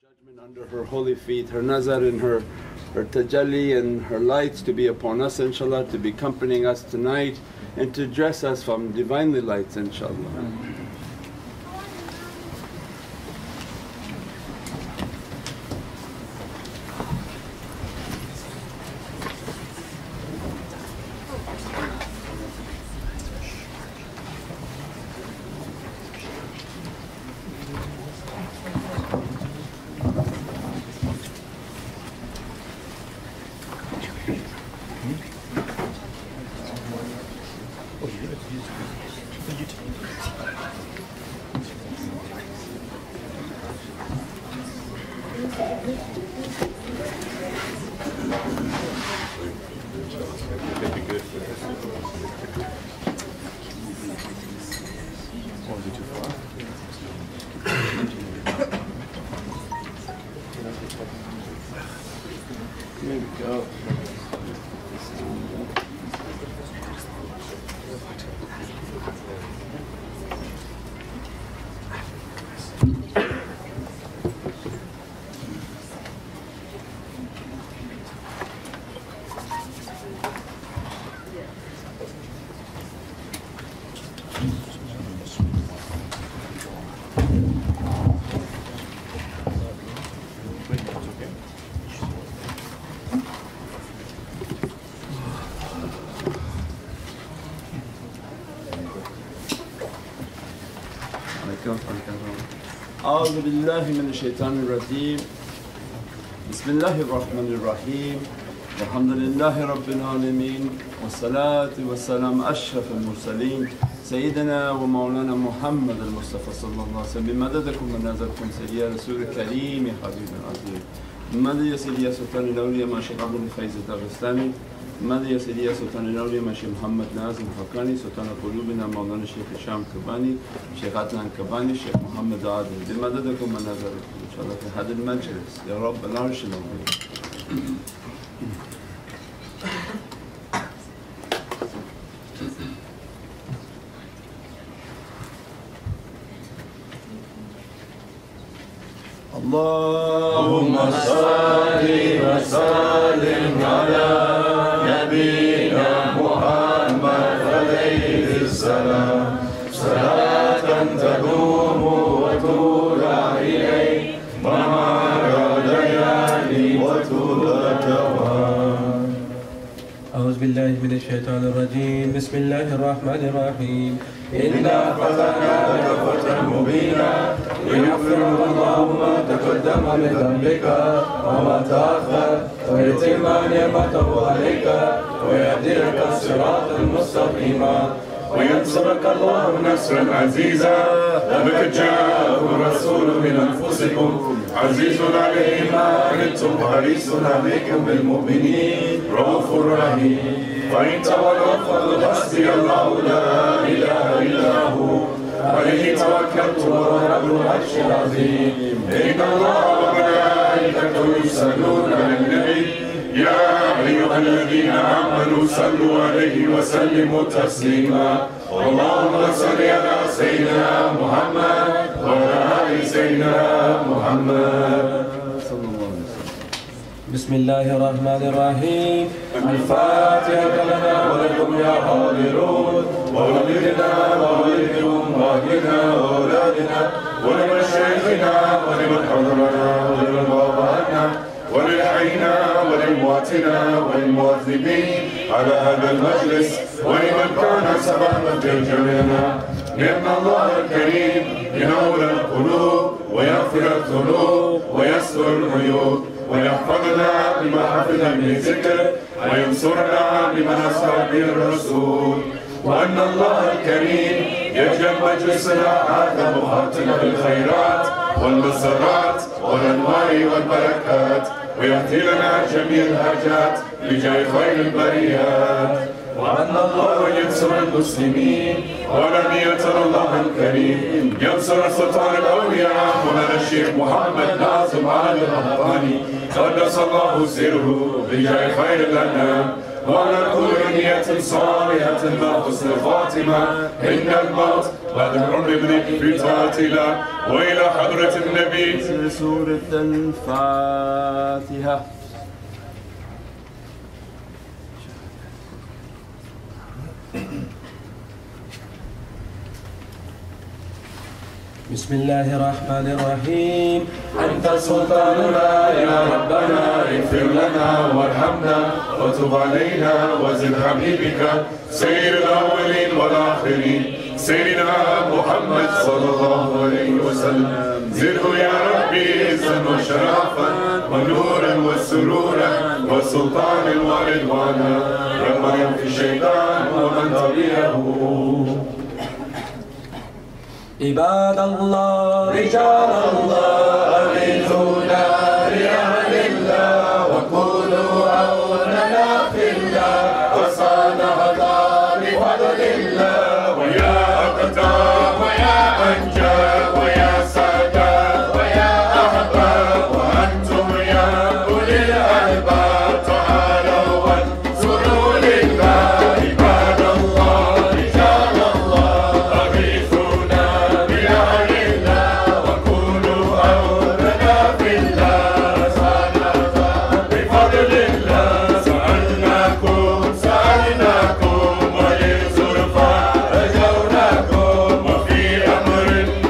Judgment under her holy feet, her nazar and her tajalli and her lights to be upon us inshaAllah, to be accompanying us tonight and to dress us from Divinely lights inshaAllah. أعوذ بالله من الشيطان الرجيم. بسم الله الرحمن الرحيم. الحمد لله رب العالمين والصلاة والسلام أشرف المرسلين سيدنا ومولانا محمد المصطفى صلى الله عليه وسلم. بمددكم ونازلكم سيدي رسول الكريم حبيب العظيم. بمدد يا سيدي يا سلطان الأولياء ما شيخ عبد الفيض الدغستاني. بمدد يا سيدي يا سلطان الأولياء ما شيخ محمد نازم حقاني. سلطان قلوبنا مولانا شيخ هشام كباني، شيخ عدنان كباني، شيخ محمد عادل. بمددكم ونازلكم إن شاء الله في هذا المجلس يا رب العرش العظيم. اللهم صل وسلم على نبينا محمد عليه السلام صلاة تدوم وتولى إليه مع الليالي وطول الدوام. أعوذ بالله من الشيطان الرجيم. بسم الله الرحمن الرحيم. إنا فتحنا لك فتحا مبينا ليغفر الله ما تقدم من ذنبك وما تأخر ويتم نعمته عليك ويهديك صراطا مستقيما وينصرك الله نصرا عزيزا. لقد جاءكم رسول من أنفسكم عزيز عليه ما عنتم حريص عليكم بالمؤمنين رؤوف رحيم. فإن تولوا فقل حسبي الله لا إله إلا هو عليه توكلت وهو رب العرش العظيم. إن الله وملائكته يصلون على النبي يا أيها الذين آمنوا صلوا عليه وسلموا تسليما. اللهم صل على سيدنا محمد وعلى آل سيدنا محمد. بسم الله الرحمن الرحيم. الفاتحة لنا ولكم يا حاضرون وولدنا وولدكم وأهلنا وأولادنا ولمشايخنا ولمن حضرنا ولمن وافقنا وللحينا وللمواتنا وللمواظبين على هذا المجلس ولمن كان سببا في جميعنا. لأن الله الكريم ينور القلوب ويغفر الذنوب ويستر العيوب ويحفظنا بما حفظ من ذكر وينصرنا بما نصر به الرسول. وأن الله الكريم يجعل مجلسنا هذا مخاطنا بالخيرات والمسرات والأنوار والبركات ويهدي لنا جميع الحاجات بجاه خير البريات. وأن الله ينصر المسلمين ولم يتر الله الكريم ينصر سلطان الأولياء مولانا الشيخ محمد ناظم علي الرحماني قدس الله سره بجاه خير الأنام وعلى كل نية صالحة وحسن خاتمة عند الموت بعد العمر بالانفتاح له وإلى حضرة النبي. سورة الفاتحة. بسم الله الرحمن الرحيم. أنت سلطاننا يا ربنا اغفر لنا وارحمنا وتب علينا وزد حبيبك سيد الأولين والآخرين سيدنا محمد صلى الله عليه وسلم زده يا ربي عزا وشرافا ونورا وسرورا وسلطانا ورضوانا ربنا ينفي الشيطان ومن تبعه. عباد الله رجال الله أغيثونا بأهل الله وكونوا عوننا في الله وصانعنا بفضل الله. ويا أقدام ويا أنجاب ويا سادات ويا أحباب وأنتم يا أولي الألباب تعالوا وانصروا لله. عباد الله رجال الله أغيثونا بأهل الله وكونوا عوننا في الله وصانعنا بفضل الله. سألناكم وللزلفى رجوناكم وفي أمر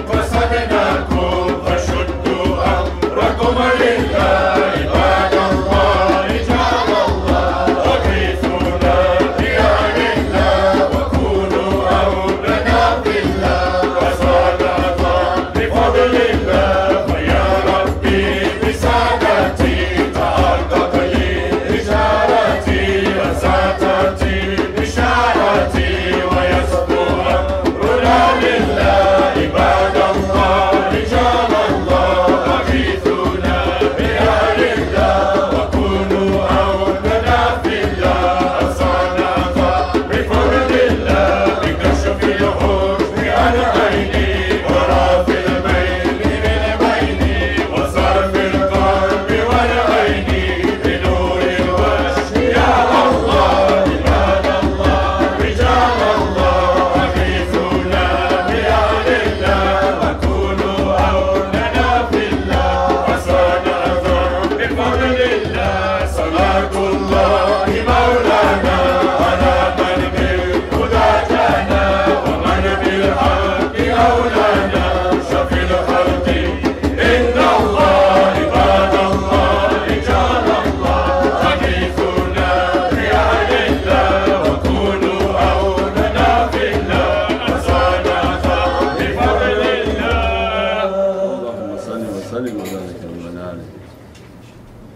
قصدناكم فشدوا أمركم لله. عباد الله رجال الله أغيثونا بأهل الله وكونوا عوننا في الله وصانعنا بفضل الله. ويا ربي بسعادتي تحقق لي إشارتي وساتتي بشارتي ويسطو أمرنا لله. عباد الله رجال الله أغيثونا بأهل الله وكونوا عوننا في الله وصانعنا بفضل الله. بكشف الحزن عن عيني ورافع الميل من بيني وصرف القلب والعين بنور الوجه يا الله. عباد الله رجال الله أغيثونا بأهل الله وكونوا عوننا في الله وصانعنا بفضل الله. صلاة الله مولانا على من بالهدى جانا ومن بالحق أولانا شفي الخلق إن الله. عباد الله رجال الله أغيثونا بأهل الله وكونوا عوننا في الله وصانعنا بفضل الله. اللهم صل وسلم وبارك على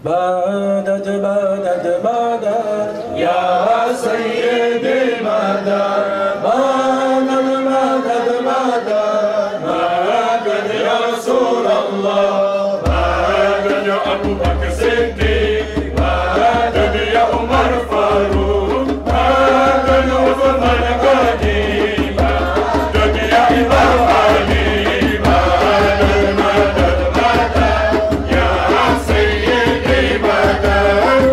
مدد مدد مدد يا سيدي مدد مدد مدد مدد مدد يا رسول الله مدد يا أبو بكر الصديق مدد يا عمر فاروق مدد عثمان غني مدد يا إمام علي مدد مدد مدد يا سيدي مدد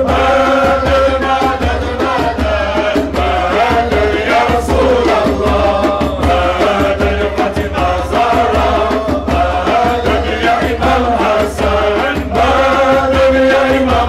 مدد مدد مدد مدد يا رسول الله مدد فاطمة زهراء مدد يا إمام حسن مدد يا إمام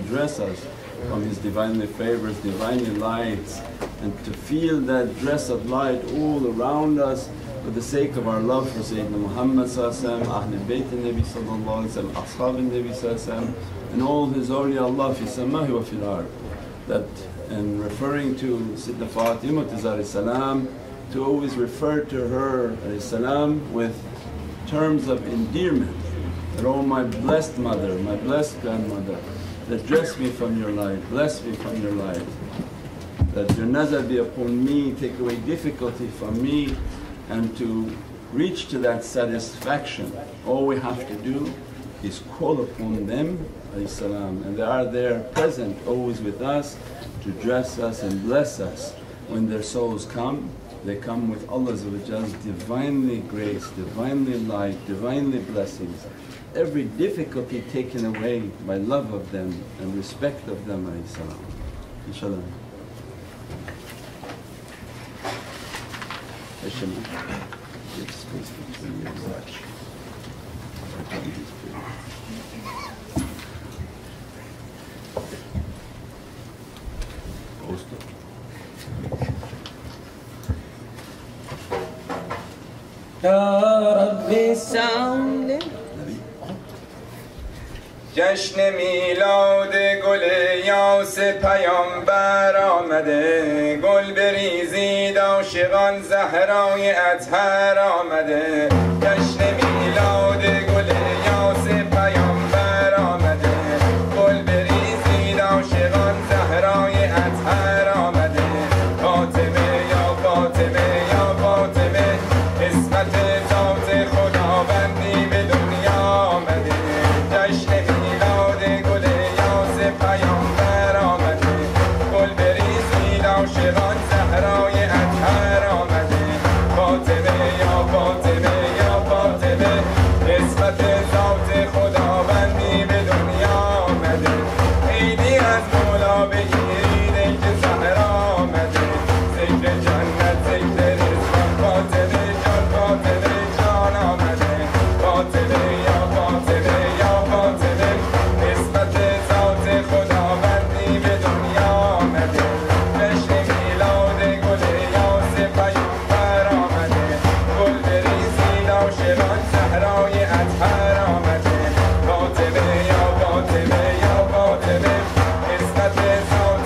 and dress us from His divinely favors, divinely lights, and to feel that dress of light all around us for the sake of our love for Sayyidina Muhammad sallallahu alaihi wasallam, Ahlul Bayt al-Nabi sallallahu alaihi wasallam, Ashab al-Nabi sallallahu alaihi wasallam, and all His awliya Allah fi samahi wa fil ard. That, and referring to Sayyidina Fatima alayhi salam, to always refer to her alayhi salam with terms of endearment. That, oh my blessed mother, my blessed grandmother, that dress me from your light, bless me from your light. That your nazar be upon me, take away difficulty from me, and to reach to that satisfaction, all we have to do is call upon them alayhi salam, and they are there present always with us to dress us and bless us. When their souls come, they come with Allah's divinely grace, divinely light, divinely blessings. Every difficulty taken away by love of them and respect of them alayhi salam. InshaAllah. Give space for 3 years. Ya Rabbi sound. جشن میلاد گل یاس پیامبر آمده، گل بریزید عاشقان زهرای اطهر آمده. جشن میلاد گل یاس پیامبر آمده، گل بریزید عاشقان زهرای اطهر آمده. فاطمه یا فاطمه یا فاطمه، اسمت ذات خداوندی به دنیا آمده. جشن پیامبر آمده، گل بریزید عاشقان زهرای اطهر آمده. فاطمه یا فاطمه یا فاطمه، اسمت ذات خداوندی به دنیا آمده. عیدی از مولا بگیرید ای که زهرا آمده، ذکر جنت ذکر رضوان، فاطمه جان فاطمه جان آمده. فاطمه یا فاطمه یا فاطمه، اسمت ذات خداوندی به دنیا آمده. جشن میلاد گل یاس پیامبر آمده، گل بریزید عاشقان زهرای اطهر آمده. فاطمه یا فاطمه یا فاطمه، اسمت ذات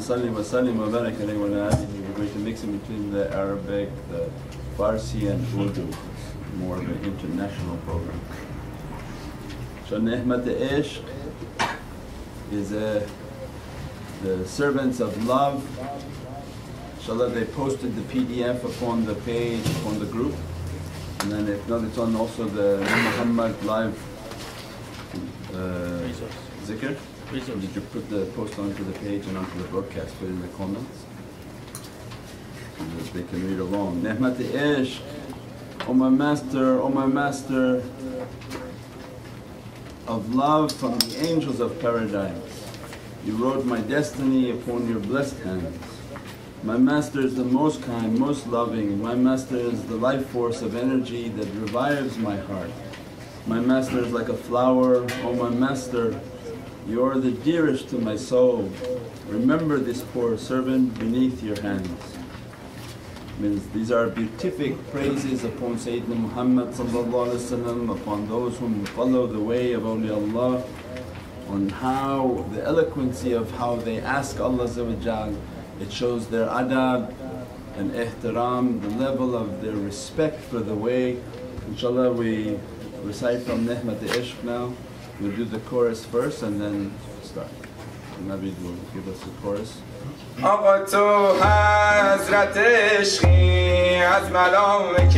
salli wa sallim wa barak alayhi wa ala alihi. We're going to mix in between the Arabic, the Farsi and Urdu. It's more of an international program. So Nehmat Ishq is the servants of love. Inshallah, they posted the PDF upon the page, upon the group. And then if not, it's on also the Muhammad live zikr. Did you put the post onto the page and onto the broadcast, put it in the comments? So that they can read along. Nehmat Ishq, O my master of love from the angels of paradise, you wrote my destiny upon your blessed hands. My master is the most kind, most loving. My master is the life force of energy that revives my heart. My master is like a flower. O my master, you are the dearest to my soul. Remember this poor servant beneath your hands. Means these are beatific praises upon Sayyidina Muhammad upon those whom follow the way of awliyaullah, on how the eloquency of how they ask Allah, it shows their adab and ihtiram, the level of their respect for the way. Inshallah, we recite from Nehmat Ishq now. We'll do the chorus first and then start. Nabi will give us the chorus. آقا تو حضرت عشقی از ملائک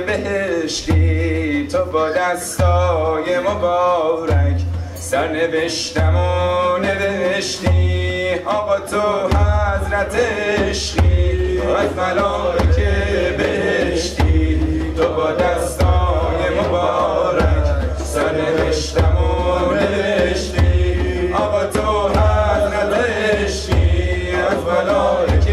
بهشتی، تو با دستای مبارک سرنوشتم و نوشتی. آقا تو حضرت عشقی از ملائک بهشتی، تو با دستای مبارک سرنوشتم و نوشتی. آقا تو حضرت عشقی از ملائک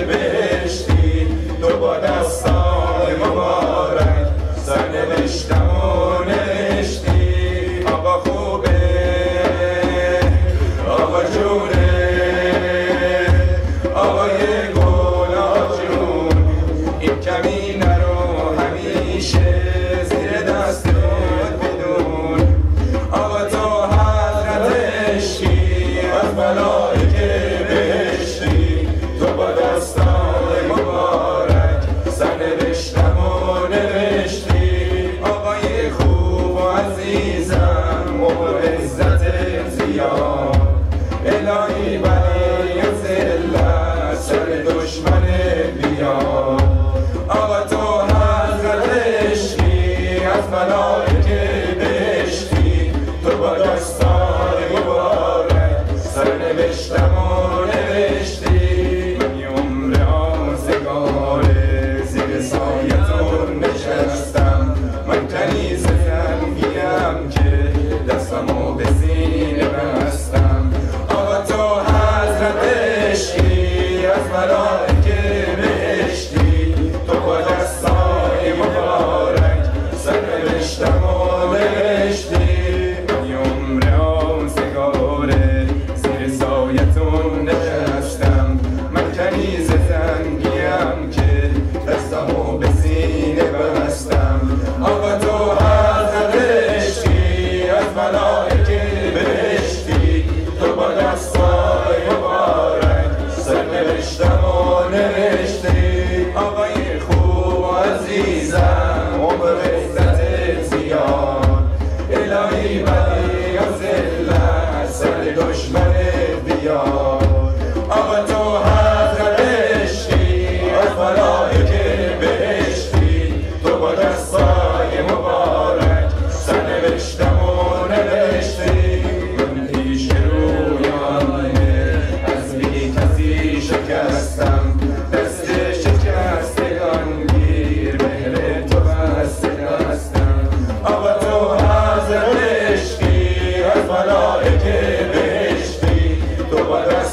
بهشتی، تو با دستای مبارک سرنوشتم و نوشتی. آقا خوبه آقا جونه آقای گلا جون، این کمینه رو همیشه زیر دستت بدون. آقا تو حضرت عشقی از ملائک بهشتی، تو با دستای مبارک سرنوشتم و نوشتی. آقای خوب و عزیزم و عزت زیاد، الهی ولی ذلت سر دشمن بیاد. آقا تو حضرت عشقی از ملائک بهشتی، تو با دستای مبارک سرنوشتم و نوشتی. من یه عمر آزگاره زیر سایتون نشستم، من کنیز زنگیم که دستمو به سینه بستم. آقا تو حضرت عشقی از ملائک بهشتی، تو با دستای مبارک سرنوشتم و نوشتی. من یه عمر آزگاره زیر سایتون نشستم، من کنیز زنگیم که دستمو به سینه بستم. آقا تو حضرت عشقی از ملائک بهشتی، تو با دستای مبارک سرنوشتم و نوشتی. آقای خوب و عزیزم و عزت زیاد، الهی ولی ذلت سر دشمن بیاد. آقا تو حضرت عشقی از ملائک بهشتی، تو با دستای مبارک سرنوشتم و نوشتی. من پیش رویانه از بی کسی شکستم، دست شکستگان گیر مهر تو بسته دستم. آقا تو حضرت عشقی از ملائک بهشتی، تو با دست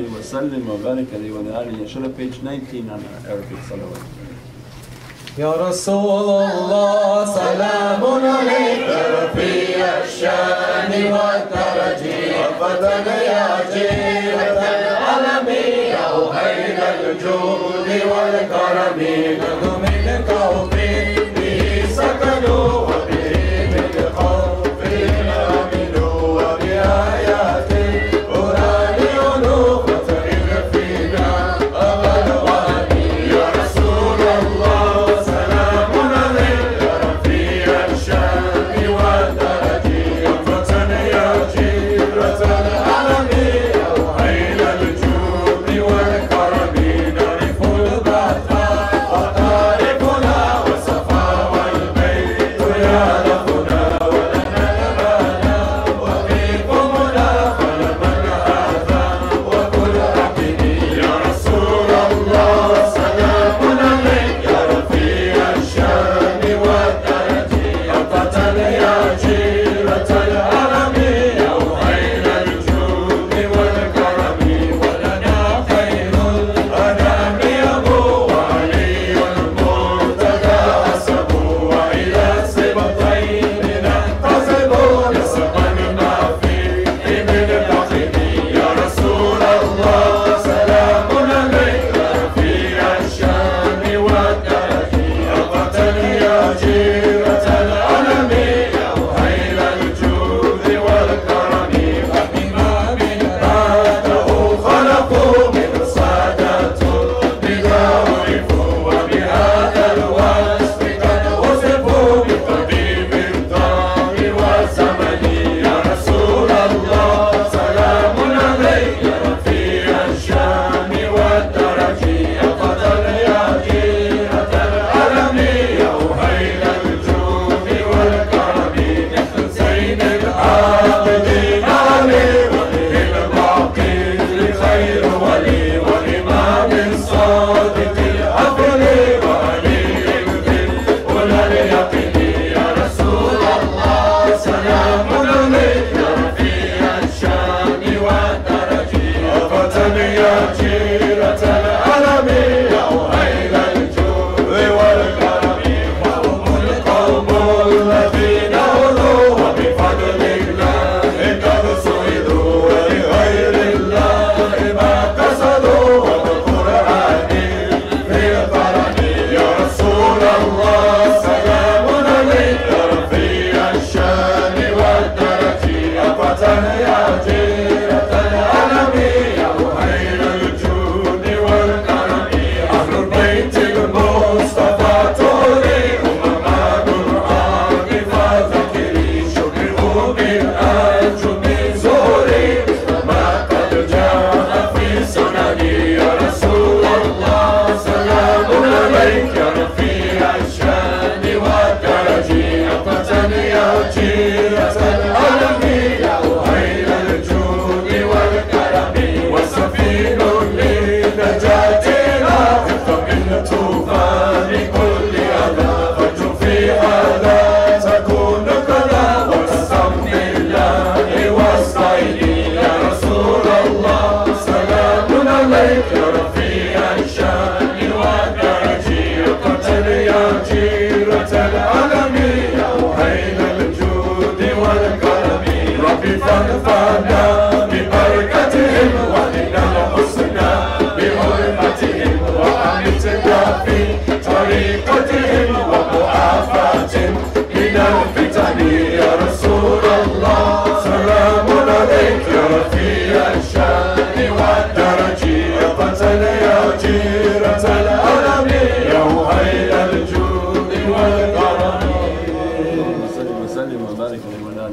صل وسلم وبارك عليه وعلى آله. Show page 19 on Arabic salawat. يا رسول الله سلام عليك رفيع الشان والدرج وفتن يا جيرة العلم يا أهيل الجود والكرم نحن منك وفيك به سكنوا وبه بالخوف آمنوا وبآيات القرآن ينوخ فتن فينا أغلوان يا رسول الله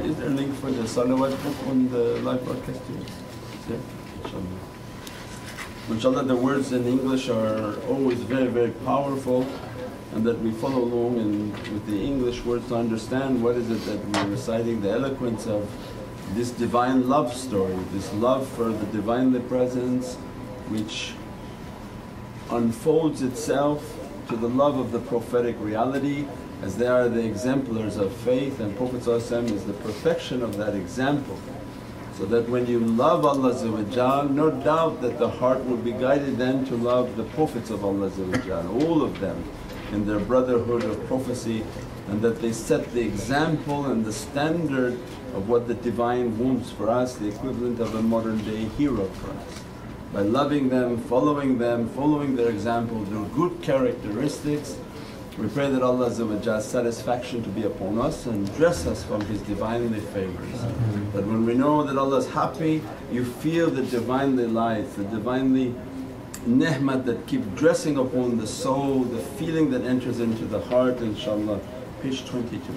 Is there a link for the salawat book on the live broadcast here? Yeah, inshallah. Inshallah, the words in English are always very, very powerful, and that we follow along with the English words to understand what is it that we're reciting, the eloquence of this divine love story, this love for the Divinely Presence, which unfolds itself to the love of the prophetic reality, as they are the exemplars of faith, and Prophet is the perfection of that example. So that when you love Allah Azza wa Jal, no doubt that the heart will be guided then to love the Prophets of Allah Azza wa Jal, all of them in their brotherhood of prophecy, and that they set the example and the standard of what the Divine wants for us, the equivalent of a modern day hero for us. By loving them, following their example, their good characteristics, we pray that Allah Azza wa Jall's satisfaction to be upon us and dress us from His Divinely favors. That when we know that Allah is happy, you feel the Divinely lights, the Divinely ni'mat that keep dressing upon the soul, the feeling that enters into the heart, inshaAllah. Page 22.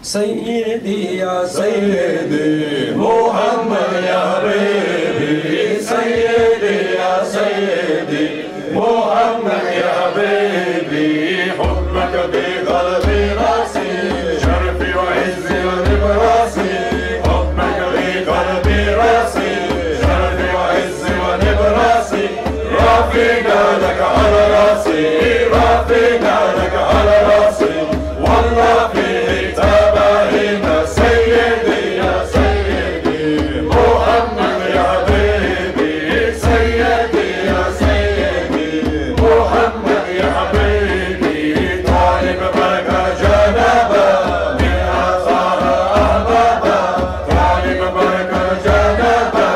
Sayyidi ya Sayyidi Muhammad ya Habibi, Sayyidi ya Sayyidi Muhammad ya Habibi, hubbaka bi qalbi rasi, sharfi wa izzi wa nibrasi, hubbaka bi qalbi rasi, sharfi wa izzi wa nibrasi, rafina laka ala rasi, rafina laka ala rasi, wallah fi tabaina Sayyidi ya Sayyidi Muhammad ya Habibi, Sayyidi ya Sayyidi Muhammad ya Habibi, talib baraka janaba min athar ahbaba, talib baraka janaba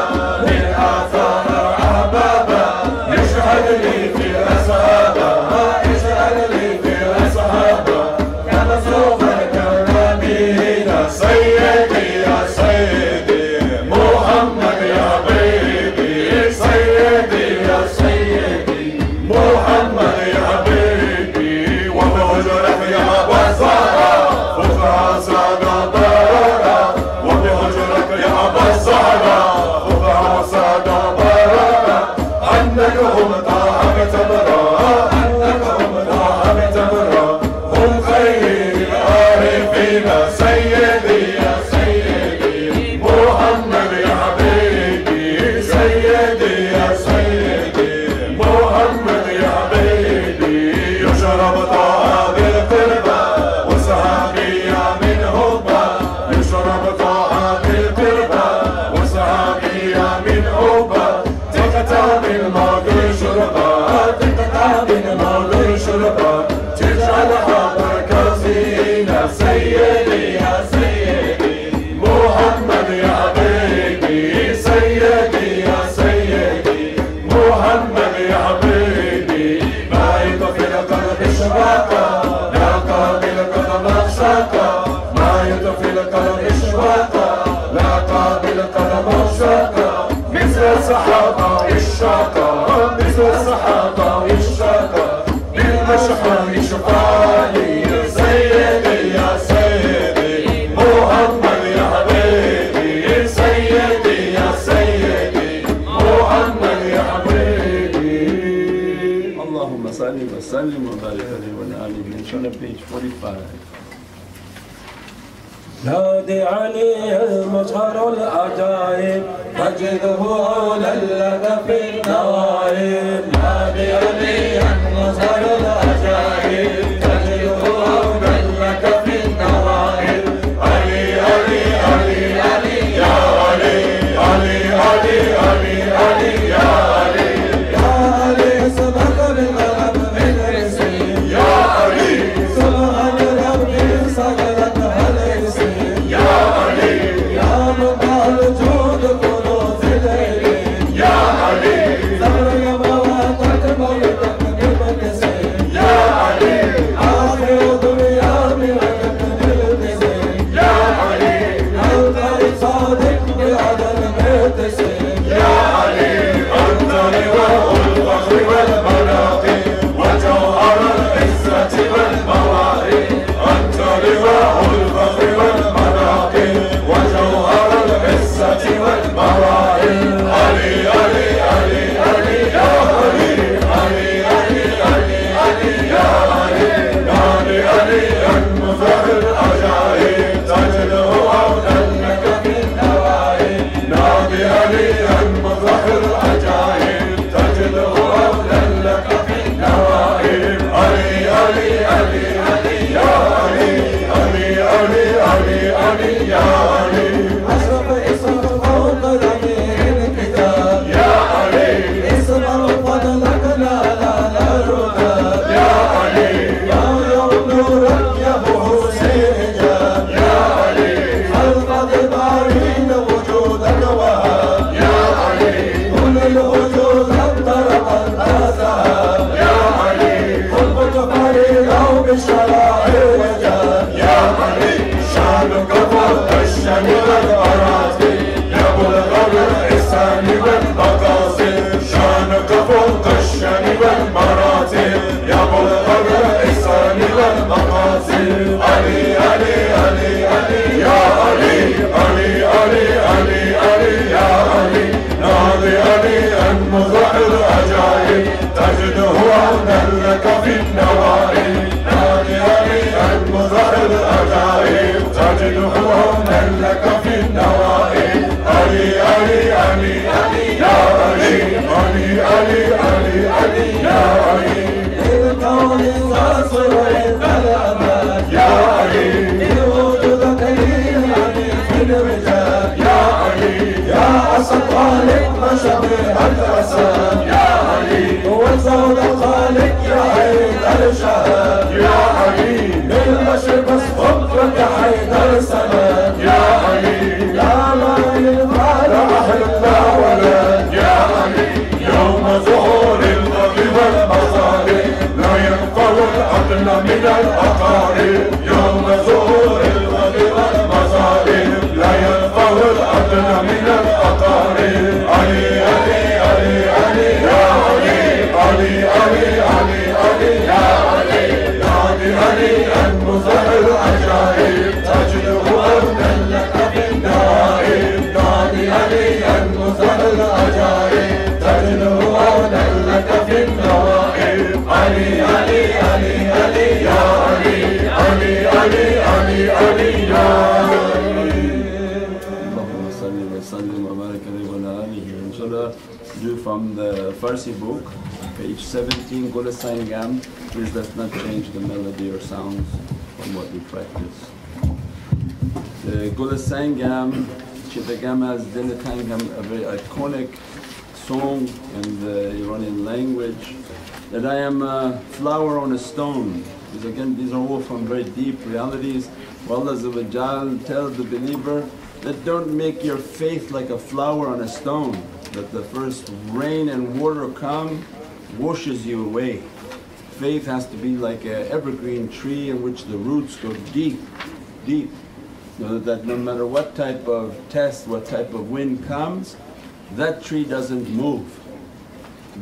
min athar ahbaba, yashhad li fi ashaba, yashhad li fi ashaba, kama sawfa karramina Sayyidi ya Sayyidi Muhammad ya Habibi, Sayyidi ya Sayyidi Muhammad ya Habibi, wa bihujrak ya Aba Zahra khudha sada barara, wa bihujrak ya Aba Zahra khudha sada barara, annaka hum taha bitamra, annaka hum taha bitamra, hum khayri arifina Sayyidi ya Sayyidi Muhammad ya Habibi, Sayyidi ya Sayyidi Muhammad ya Habibi, yushrab ta'a bil qurba wa sahabiya min hubba, yushrab ta'a bil qurba wa sahabiya min hubba, تقطع بالماضي شربا، تقطع بالماضي شربا، تجعل حضرك زينة سيدي يا سيدي محمد يا حبيبي، سيدي يا سيدي محمد يا حبيبي، ما يطفي القلب اشواقا، لا قابل قدم اشواقا، ما يطفي القلب اشواقا، لا قابل قدم اشواقا، مثل الصحابة الشاقة، مثل الصحابة الشاقة، بالمشحون شفاني سيدي يا سيدي محمد يا حبيبي، سيدي يا سيدي محمد يا حبيبي. Allahumma salli wa sallim wa barik alayhi wa ala alihi. Inshallah, page 45. نادي علي المظهر العجائب تجده أولى لك في النوائب، نادي علي المظهر العجائب تجده أولى لك في النوائب، علي علي علي علي يا علي علي علي علي علي يا علي يا علي سبق بالغلب من رسل يا علي سبحان ربي سجدت يا علي يا مقال جود كنوز الليل يا علي زهر يا مواتك مولدك شبيه الحسن يا علي والزود الخالق يا حيدر شهد يا علي بالبشر بس فكرك يا حيدر سند يا علي يا من يفعل أحلى ولد يا علي يوم ظهور البغي والمصالح لا ينقل العدل من الأقارب يوم ظهور البغي والمصالح لا ينقل العدل من الأقارب علي علي علي علي يا علي علي علي علي علي يا علي علي علي المظهر العجائب تجده أرضا لك في النائب علي علي المظهر العجائب تجده أرضا لك في النائب علي علي علي علي يا علي علي علي علي علي يا علي. Allahumma salli wa sallim wa barik alayhi wa ala alihi. Inshallah, do from the Farsi book, page 17, Gul Sangam. Please let's not change the melody or sounds from what we practice. The Gul Sangam, Chittagam as Dil Tangam, a very iconic song in the Iranian language, that I am a flower on a stone. Because again, these are all from very deep realities. Allah tells the believer that don't make your faith like a flower on a stone, that the first rain and water come, washes you away. Faith has to be like an evergreen tree in which the roots go deep, deep. That no matter what type of test, what type of wind comes, that tree doesn't move.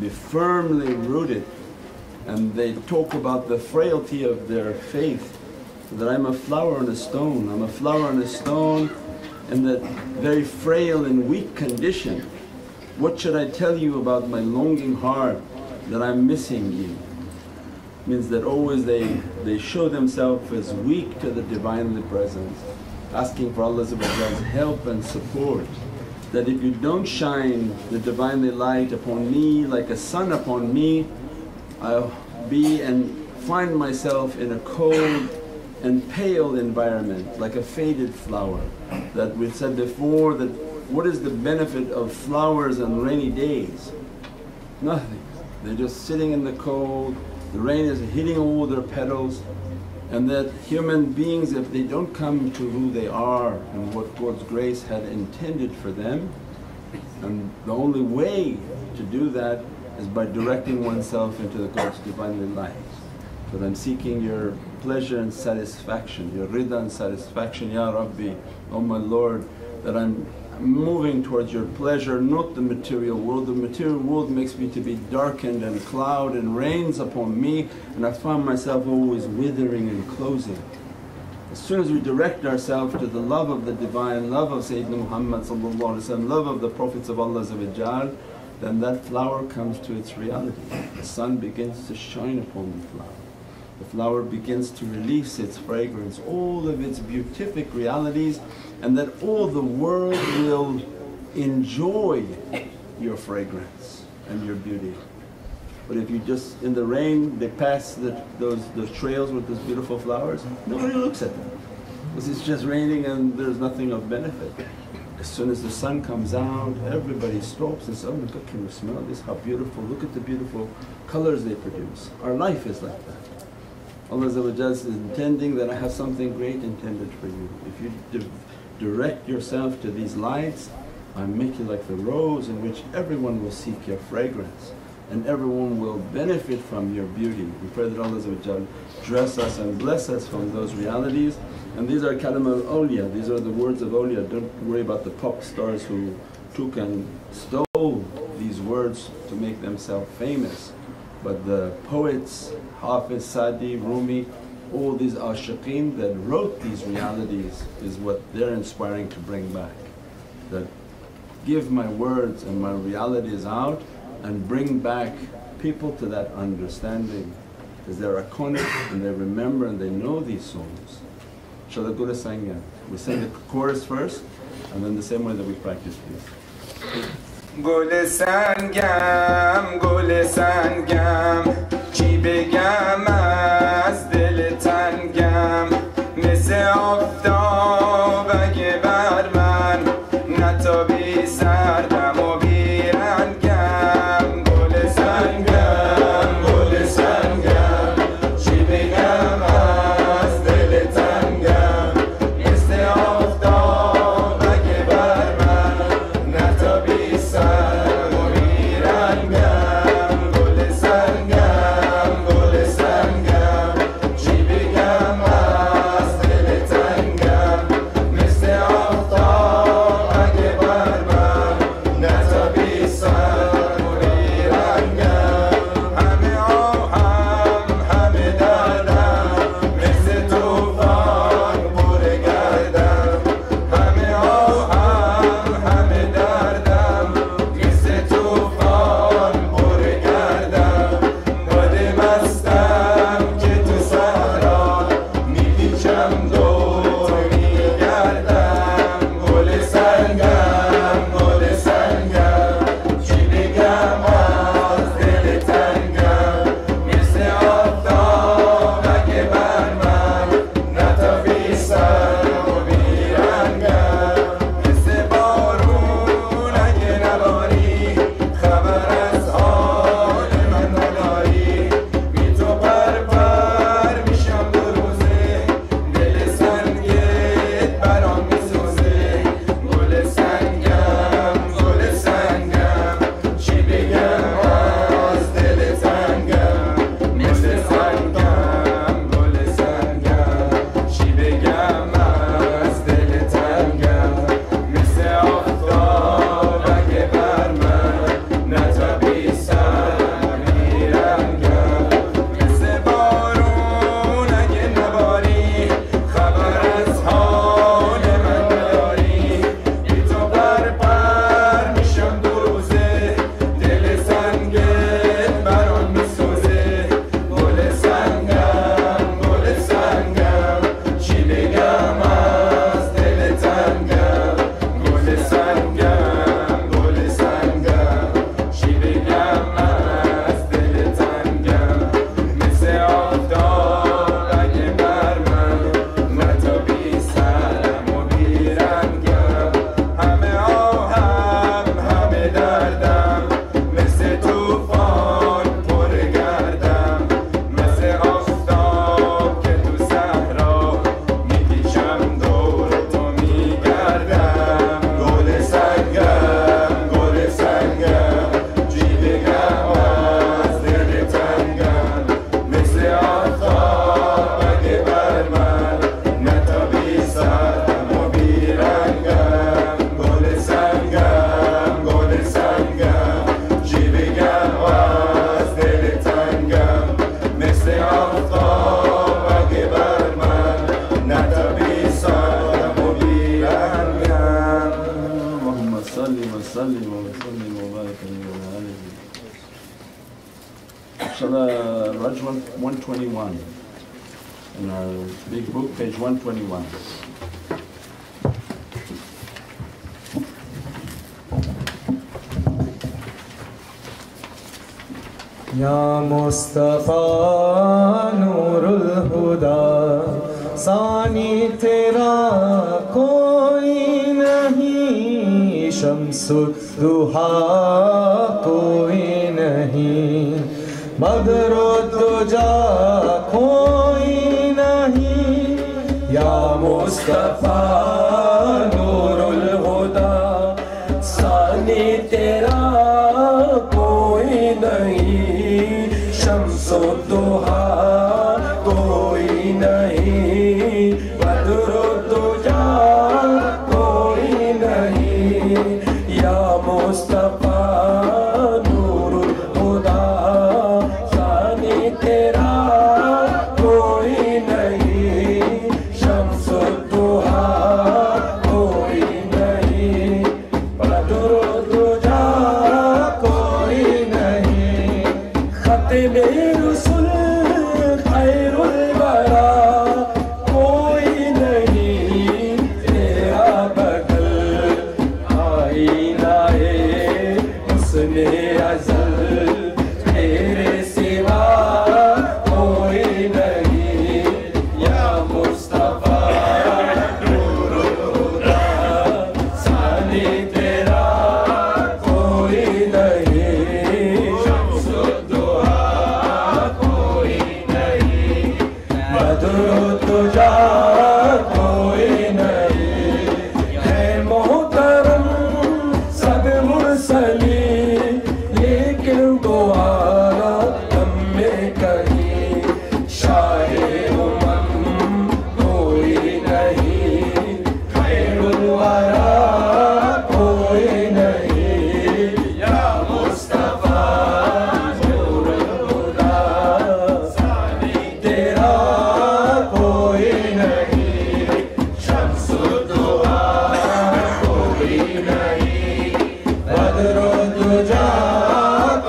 Be firmly rooted. And they talk about the frailty of their faith, that I'm a flower on a stone, I'm a flower on a stone in that very frail and weak condition. What should I tell you about my longing heart that I'm missing you? Means that always they show themselves as weak to the Divinely Presence, asking for Allah's help and support. That if you don't shine the Divinely light upon me like a sun upon me, I'll be and find myself in a cold and pale environment like a faded flower. That we said before, that what is the benefit of flowers on rainy days? Nothing. They're just sitting in the cold, the rain is hitting all their petals, and that human beings, if they don't come to who they are and what God's grace had intended for them, and the only way to do that is by directing oneself into the God's Divinely light. That I'm seeking your pleasure and satisfaction, your rida and satisfaction, Ya Rabbi, oh my Lord, that I'm moving towards your pleasure, not the material world. The material world makes me to be darkened and cloud and rains upon me, and I find myself always withering and closing. As soon as we direct ourselves to the love of the Divine, love of Sayyidina Muhammad, love of the Prophets of Allah, then that flower comes to its reality. The sun begins to shine upon the flower. The flower begins to release its fragrance, all of its beatific realities, and that all the world will enjoy your fragrance and your beauty. But if you just, in the rain, they pass those trails with those beautiful flowers, nobody looks at them because it's just raining and there's nothing of benefit. As soon as the sun comes out, everybody stops and says, oh look, can you smell this? How beautiful, look at the beautiful colors they produce. Our life is like that. Allah is intending that I have something great intended for you. If you direct yourself to these lights, I make you like the rose in which everyone will seek your fragrance and everyone will benefit from your beauty. We pray that Allah dress us and bless us from those realities. And these are kalam al-awliya, these are the words of awliya. Don't worry about the pop stars who took and stole these words to make themselves famous. But the poets, Hafiz, Sadi, Rumi, all these ashiqeen that wrote these realities is what they're inspiring to bring back. That give my words and my realities out and bring back people to that understanding, because they're iconic and they remember and they know these songs. Shall I go to sing? We sing the chorus first and then the same way that we practice please. گل سنگم چی بگم از دل تنگم مثل آفتاب اگه بر من نتابی سردم و بیرنگم وصلي وسلم وبارك عليه وعلى آله. Inshallah, Raj 121 in our big book, page 121. Ya Mustafa Nurul Huda Sani tera koi nahi Shamsud Duha koi nahi Badrud Duja koi nahi Ya Mustafa Nurul Huda Sani tera koi nahi Shamsud-Duha koi nahi Badrud-Duja koi nahi Ya Mustafa Nurul Huda Shani tera koi nahi Shamsud-Duha koi nahi Badrud-Duja koi nahi Khatme Rasul Khairul Wara koi nahi Tera bagal aina hai Husne azal Tere siwa koi nahi Ya Mustafa Nurul Huda Sani tera koi nahi Badrud-Duja koi nahi Hai muhtaram sab mursalin Lekin duara hamme kahi Shah-e-umam koi nahi Khairul wara koi nahi Ya Mustafa Nurul Huda Sani tera koi nahi Shamsud-Duha koi nahi Badrud-Duja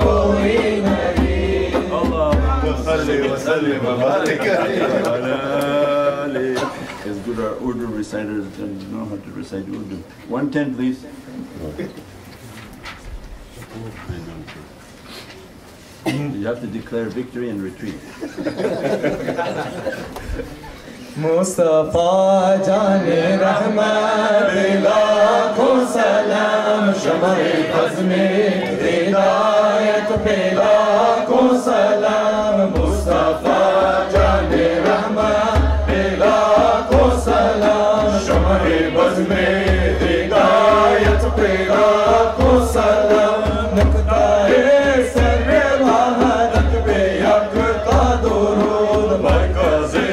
koi nahi صلي وسلم وبارك عليه. As good our Urdu reciters and know how to recite Urdu. 110 please. You have to declare victory and retreat. Mustafa Jane Rahman Lakho salam Shamai Bazme Hidayat pe lakho salam Mustafa Jane Rahman lakho salam Shamai Bazme Hidayat pe lakho salam Naqtae sarre wahadat pe yakta durud markaze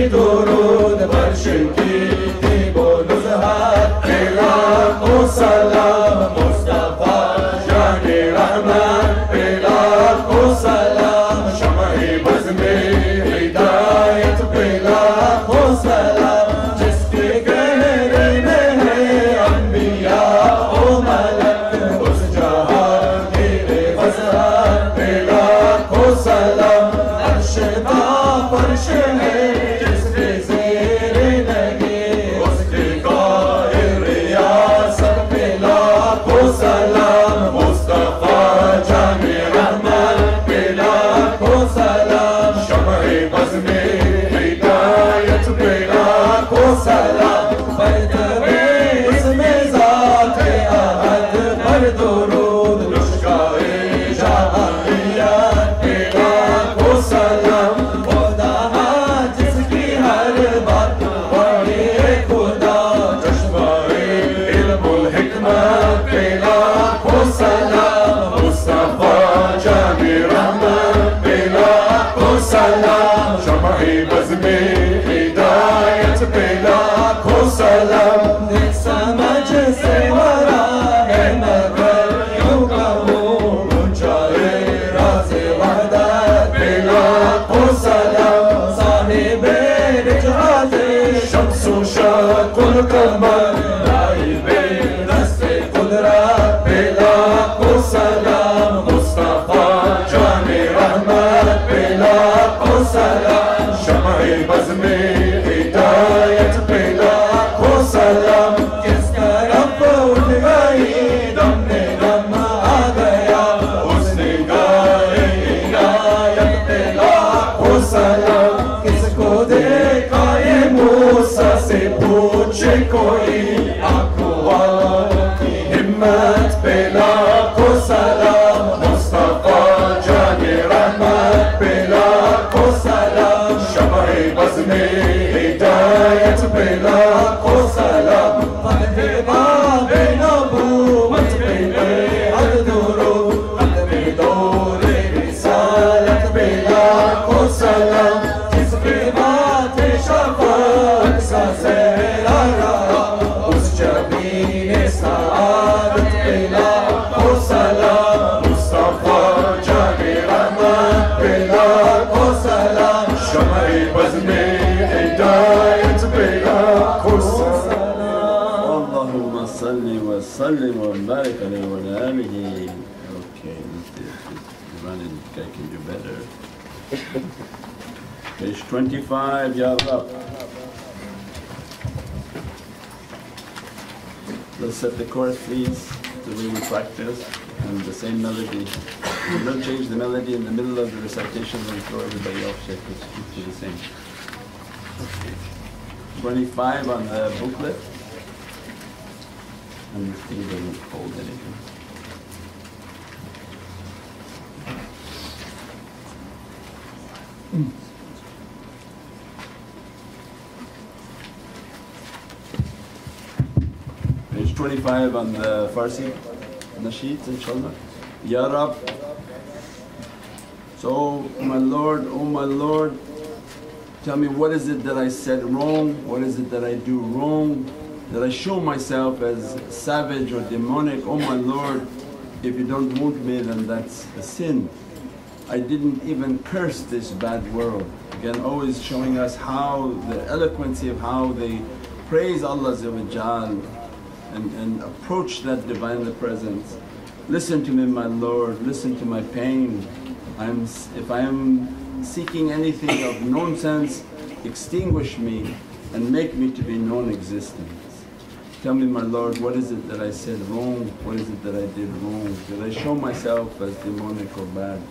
درود بر شکی دیبو نزهت بلاک و سلام مصطفی جان رحمت بلاک و سلام شمع بزم ہدایت بلاک و سلام جس کے گہرے میں ہے انبیاء و ملک اس جہانگیر وضاحت بلاک و سلام عرش تا فرش ہے جس کے زیر لگے اس کے قائر ریاست الحكمة بلاك وسلام مصطفى جاني رحمة بلاك وسلام شمعي بزمي هداية بلاك وسلام نقسم جسي وراء مر يوقعه منجري رازي وحدة بلاك وسلام صاحب الإجراد شمس وشق القمر رايبين نسي قدرة بلاك وسلام مصطفى جاني رحمة بلاك وسلام شمعي بزمي هداية بلاك وسلام كسك رب ودغاي دمني دم آغايا وسني غاي هداية بلاك وسلام كسكو دقاي موسى से पूछे कोई अकवाल की हिम्मत पेला को सलाम मुस्तफा जाने रहमत पेला को सलाम शमए बज़्म हिदायत पेला को सलाम फतह बाब नबूवत पे अदुरो ख़त्म दौर रिसालत पेला को सलाम जिसके बात शफ़ाअत सा सहरा उस जबीन सआदत पेला को सलाम मुस्तफा जाने रहमत पेला को सलाम शमए बज़्म हिदायत पेला को सलाम Allahumma salli wa sallim wa barik alayhi wa ala alihi. Okay, this running guy can do better. Page 25, Ya Rab. Let's set the chord please, the way we practice, and the same melody. Don't change the melody in the middle of the recitation and throw everybody off, Sheikh, let's keep to the same. 25 on the booklet, and this thing doesn't hold anything. Page 25 on the Farsi Nasheed, inshallah. Ya Rab. So, my Lord, tell me what is it that I said wrong, what is it that I do wrong, that I show myself as savage or demonic. Oh my Lord, if you don't want me then that's a sin. I didn't even curse this bad world. Again, always showing us how the eloquency of how they praise Allah and approach that Divinely Presence. Listen to me my Lord, listen to my pain. If I am seeking anything of nonsense, extinguish me and make me to be non-existent. Tell me my Lord, what is it that I said wrong, what is it that I did wrong? Did I show myself as demonic or bad?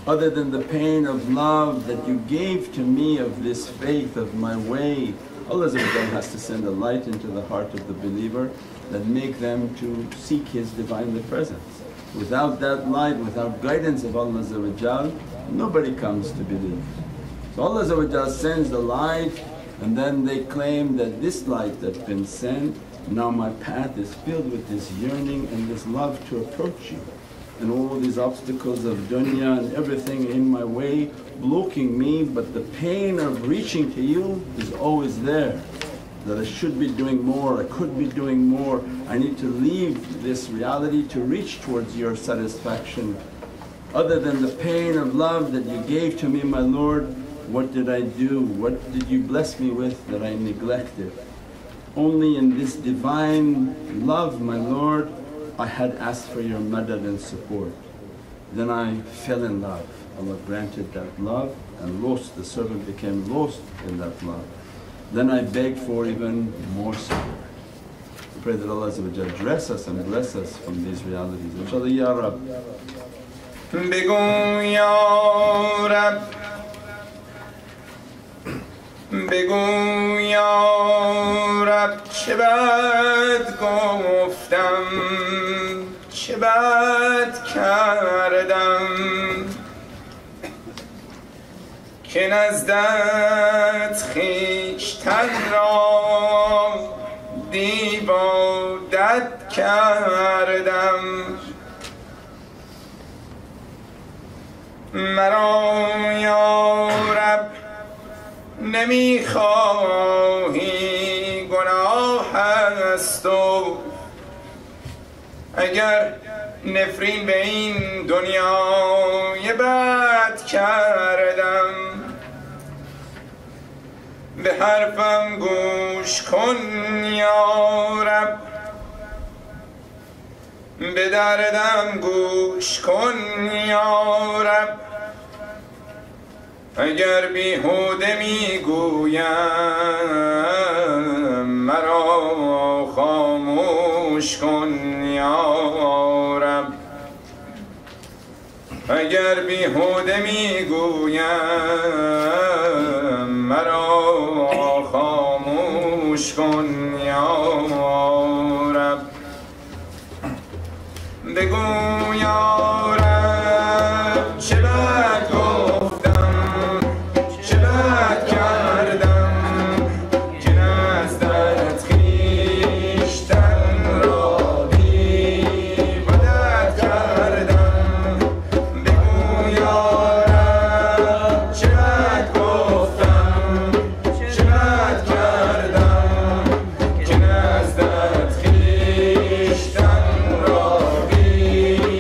Other than the pain of love that you gave to me of this faith of my way, Allah has to send a light into the heart of the believer that make them to seek His Divinely Presence. Without that light, without guidance of Allah nobody comes to believe. So Allah sends the light, and then they claim that this light that's been sent, now my path is filled with this yearning and this love to approach you. And all these obstacles of dunya and everything in my way blocking me, but the pain of reaching to you is always there. That I should be doing more, I could be doing more, I need to leave this reality to reach towards your satisfaction. Other than the pain of love that you gave to me my Lord, what did I do? What did you bless me with that I neglected? Only in this divine love my Lord I had asked for your madad and support. Then I fell in love. Allah granted that love and lost, the servant became lost in that love. Then I begged for even more support. I pray that Allah dress us and bless us from these realities. InshaAllah, Ya Rab. بگو یا رب بگو یا رب چه بد گفتم چه بد کردم که نزدت خویشتن را دیوادت کردم، مرا یا رب نمیخواهی گناه است و اگر نفرین به این دنیای بد کردم، به حرفم گوش کن یا رب، به دردم گوش کن یا رب، اگر بیهوده میگویم مرا خاموش کن یا رب، اگر بیهوده میگویم مرا خاموش کن یا رب. بگو یا رب چه بد گفتم، چه بد کردم که نزدت خویشتن را بی‌بدت کردم. بگو یا رب چه بد گفتم، چه بد کردم که نزدت خویشتن را بی‌بدت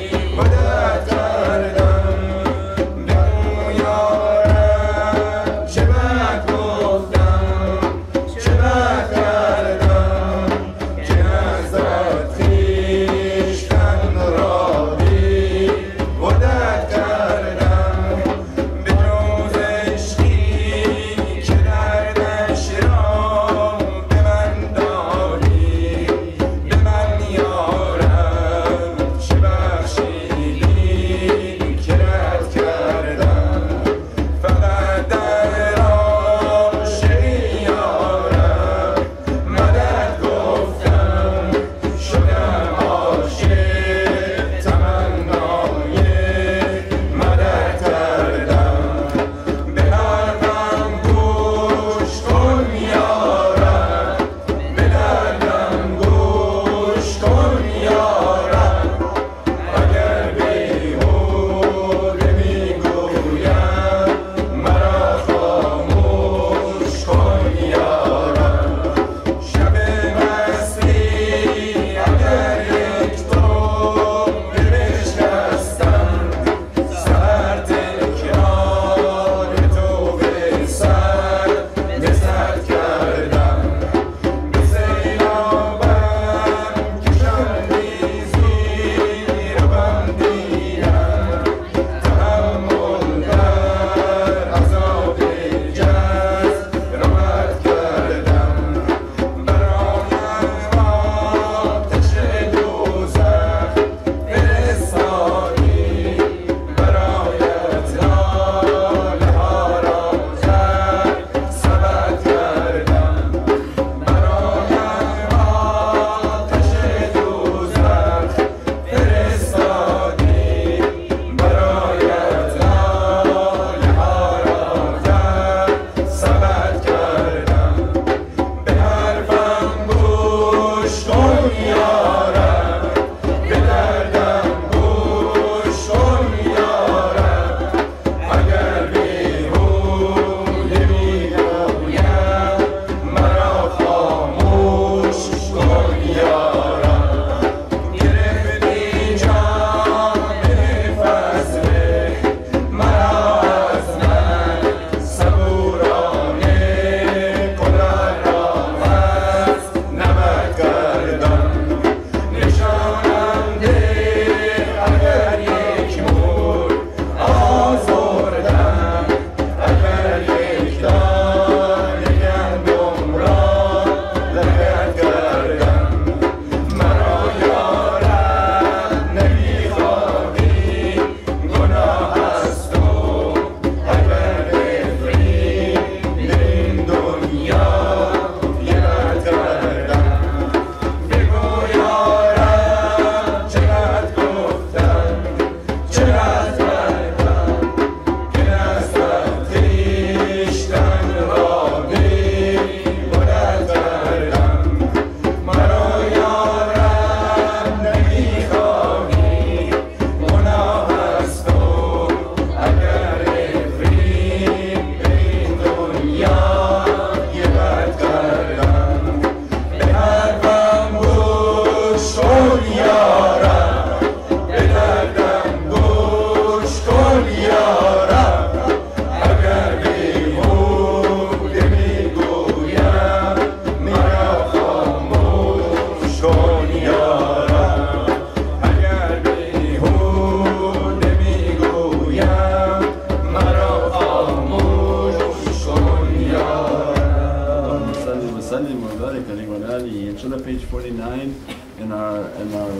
and our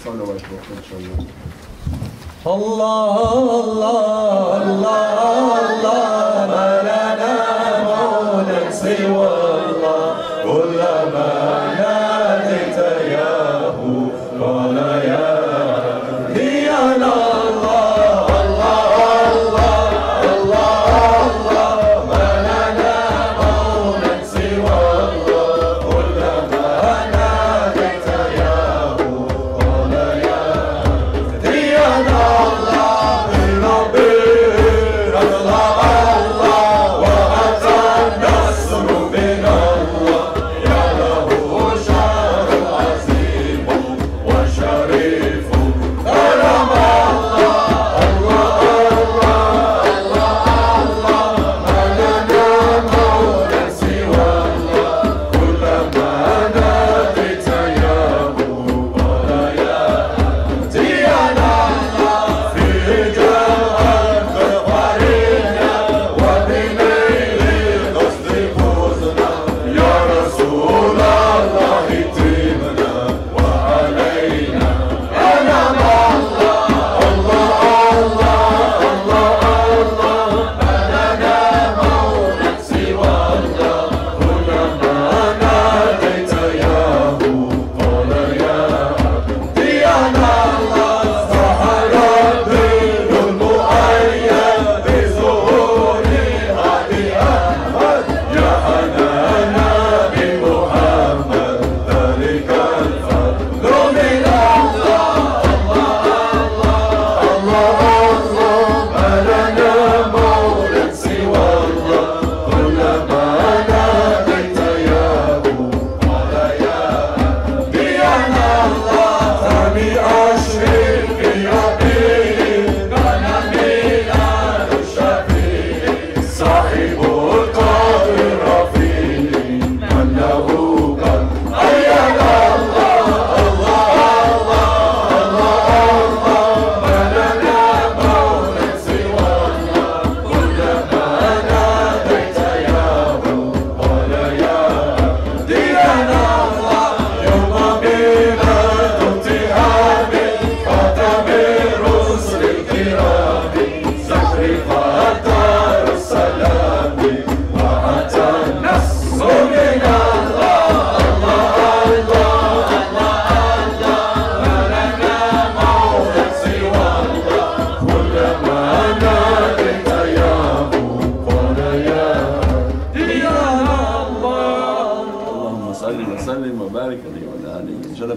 salawat book, inshallah. الله الله الله الله ما لنا مولى سوى الله كلما ناديت ياه قال يا ديانا الله الله الله الله الله ما لنا مولى سوى الله كلما ناديت ياه قال يا ديانا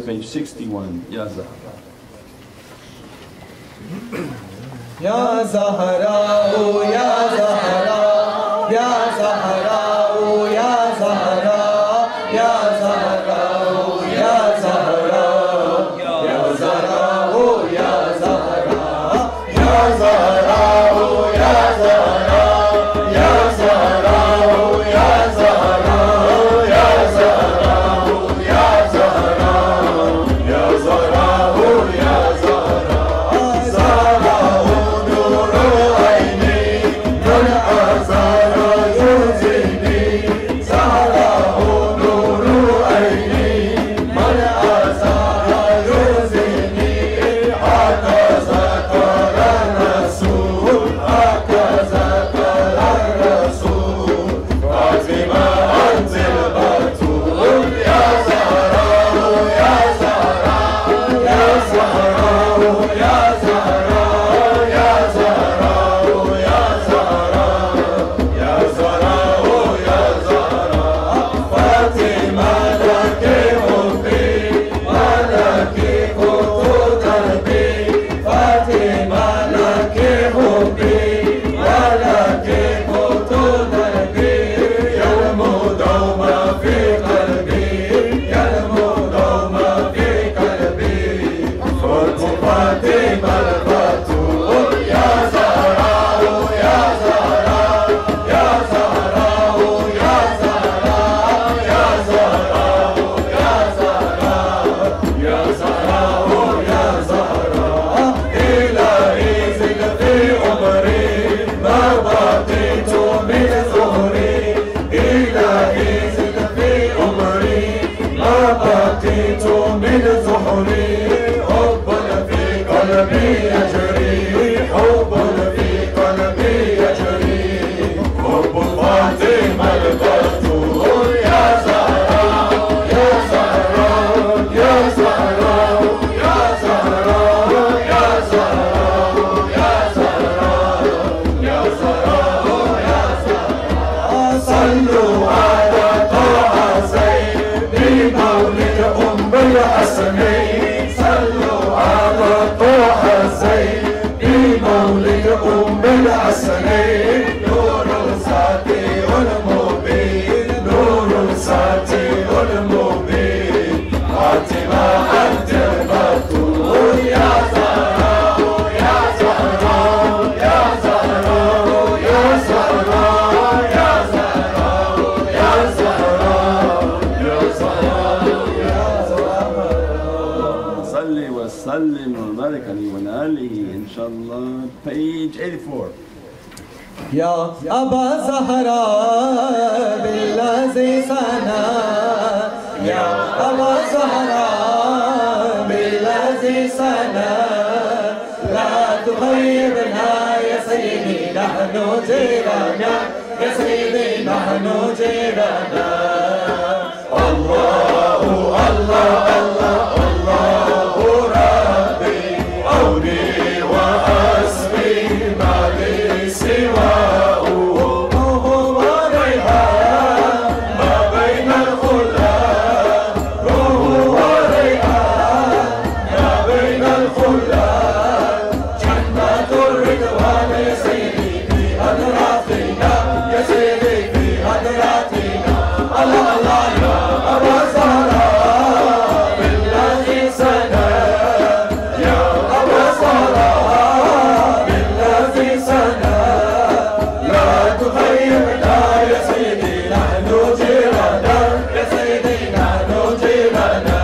Page 61, Ya Zahra. Ya Zahra, oh Ya Zahra, Ya Zahra, oh Ya Zahra, Ya Zahra, oh Ya Zahra, Ya Zahra, oh Ya Zahra, Ya Zahra, oh Ya Zahra, Ya Zahra, oh Ya Zahra, Ya Zahra, oh Ya Zahra. من زهر عيوني حب في قلبي يجري حب في قلبي يجري حب فاطمة البتول يا زهراء يا زهراء يا زهراء يا زهراء يا زهراء يا زهراء يا زهراء يا زهراء صلوا على طه زين بمولد أم الحسنين صلوا على طه زين بمولد أم الحسنين نور الذاتي المبين نور الذاتي المبين فاطمة أنت البتول يا زهراء يا زهراء يا زهراء يا زهراء يا زهراء يا زهراء يا زهراء يا زهراء صلي وسلم وبارك عليه وعلى آله إن شاء الله. Page 84. يا أبا زهراء بالذي سنا يا أبا زهراء بالذي سنا لا تغيبنا يا سيدي نحن جيرانا يا سيدي نحن جيرانا الله الله الله الله ربي عوني وحسبي ما لي سواه روح وريحان ما بين الخلان روح وريحان ما بين الخلان جنة الرضوان يا سيدي في أدراكنا يا سيدي في أدراكنا الله الله يا أبا زهراء بالذي سنا يا أبا زهراء بالذي سنا لا تغيبنا يا سيدي نحن جيرانا يا سيدي نحن جيرانا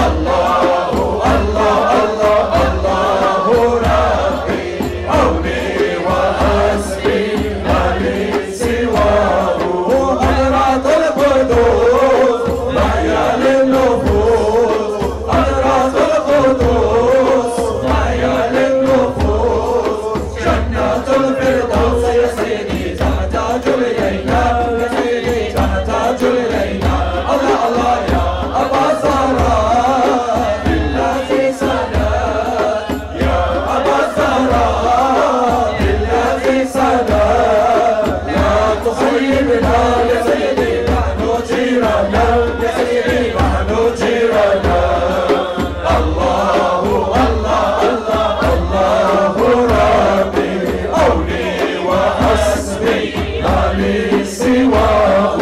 الله الله الله الله ربي عوني وحسبي ما لي سواه حضرات القدوس محيا للنفوس حضرات القدوس محيا للنفوس جنة الفردوس يا سيدي تحتاج إلينا يا سيدي تحتاج إلينا الله الله يا أبا زهراء بالذي سنا يا أبا زهراء بالذي سنا لا تخيبنا يا سيدي نحن جيرانا يا سيدي نحن جيرانا الله الله الله الله ربي عوني وحسبي ما لي سواه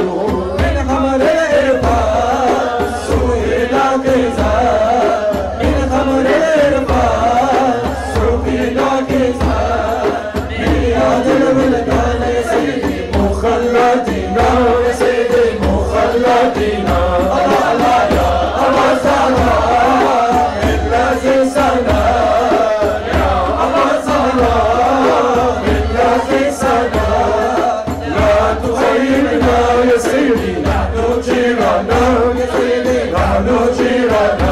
من خمر الإرفان سوينا كذاب من خمر الإرفان سوينا كذاب بياد الولدان يا سيدي مخلدينا يا سيدي مخلدينا الله الله يا أبا زهراء بالذي سنا يا أبا زهراء بالذي سنا لا تغيبنا يا سيدي نحن جيرانا يا سيدي نحن جيرانا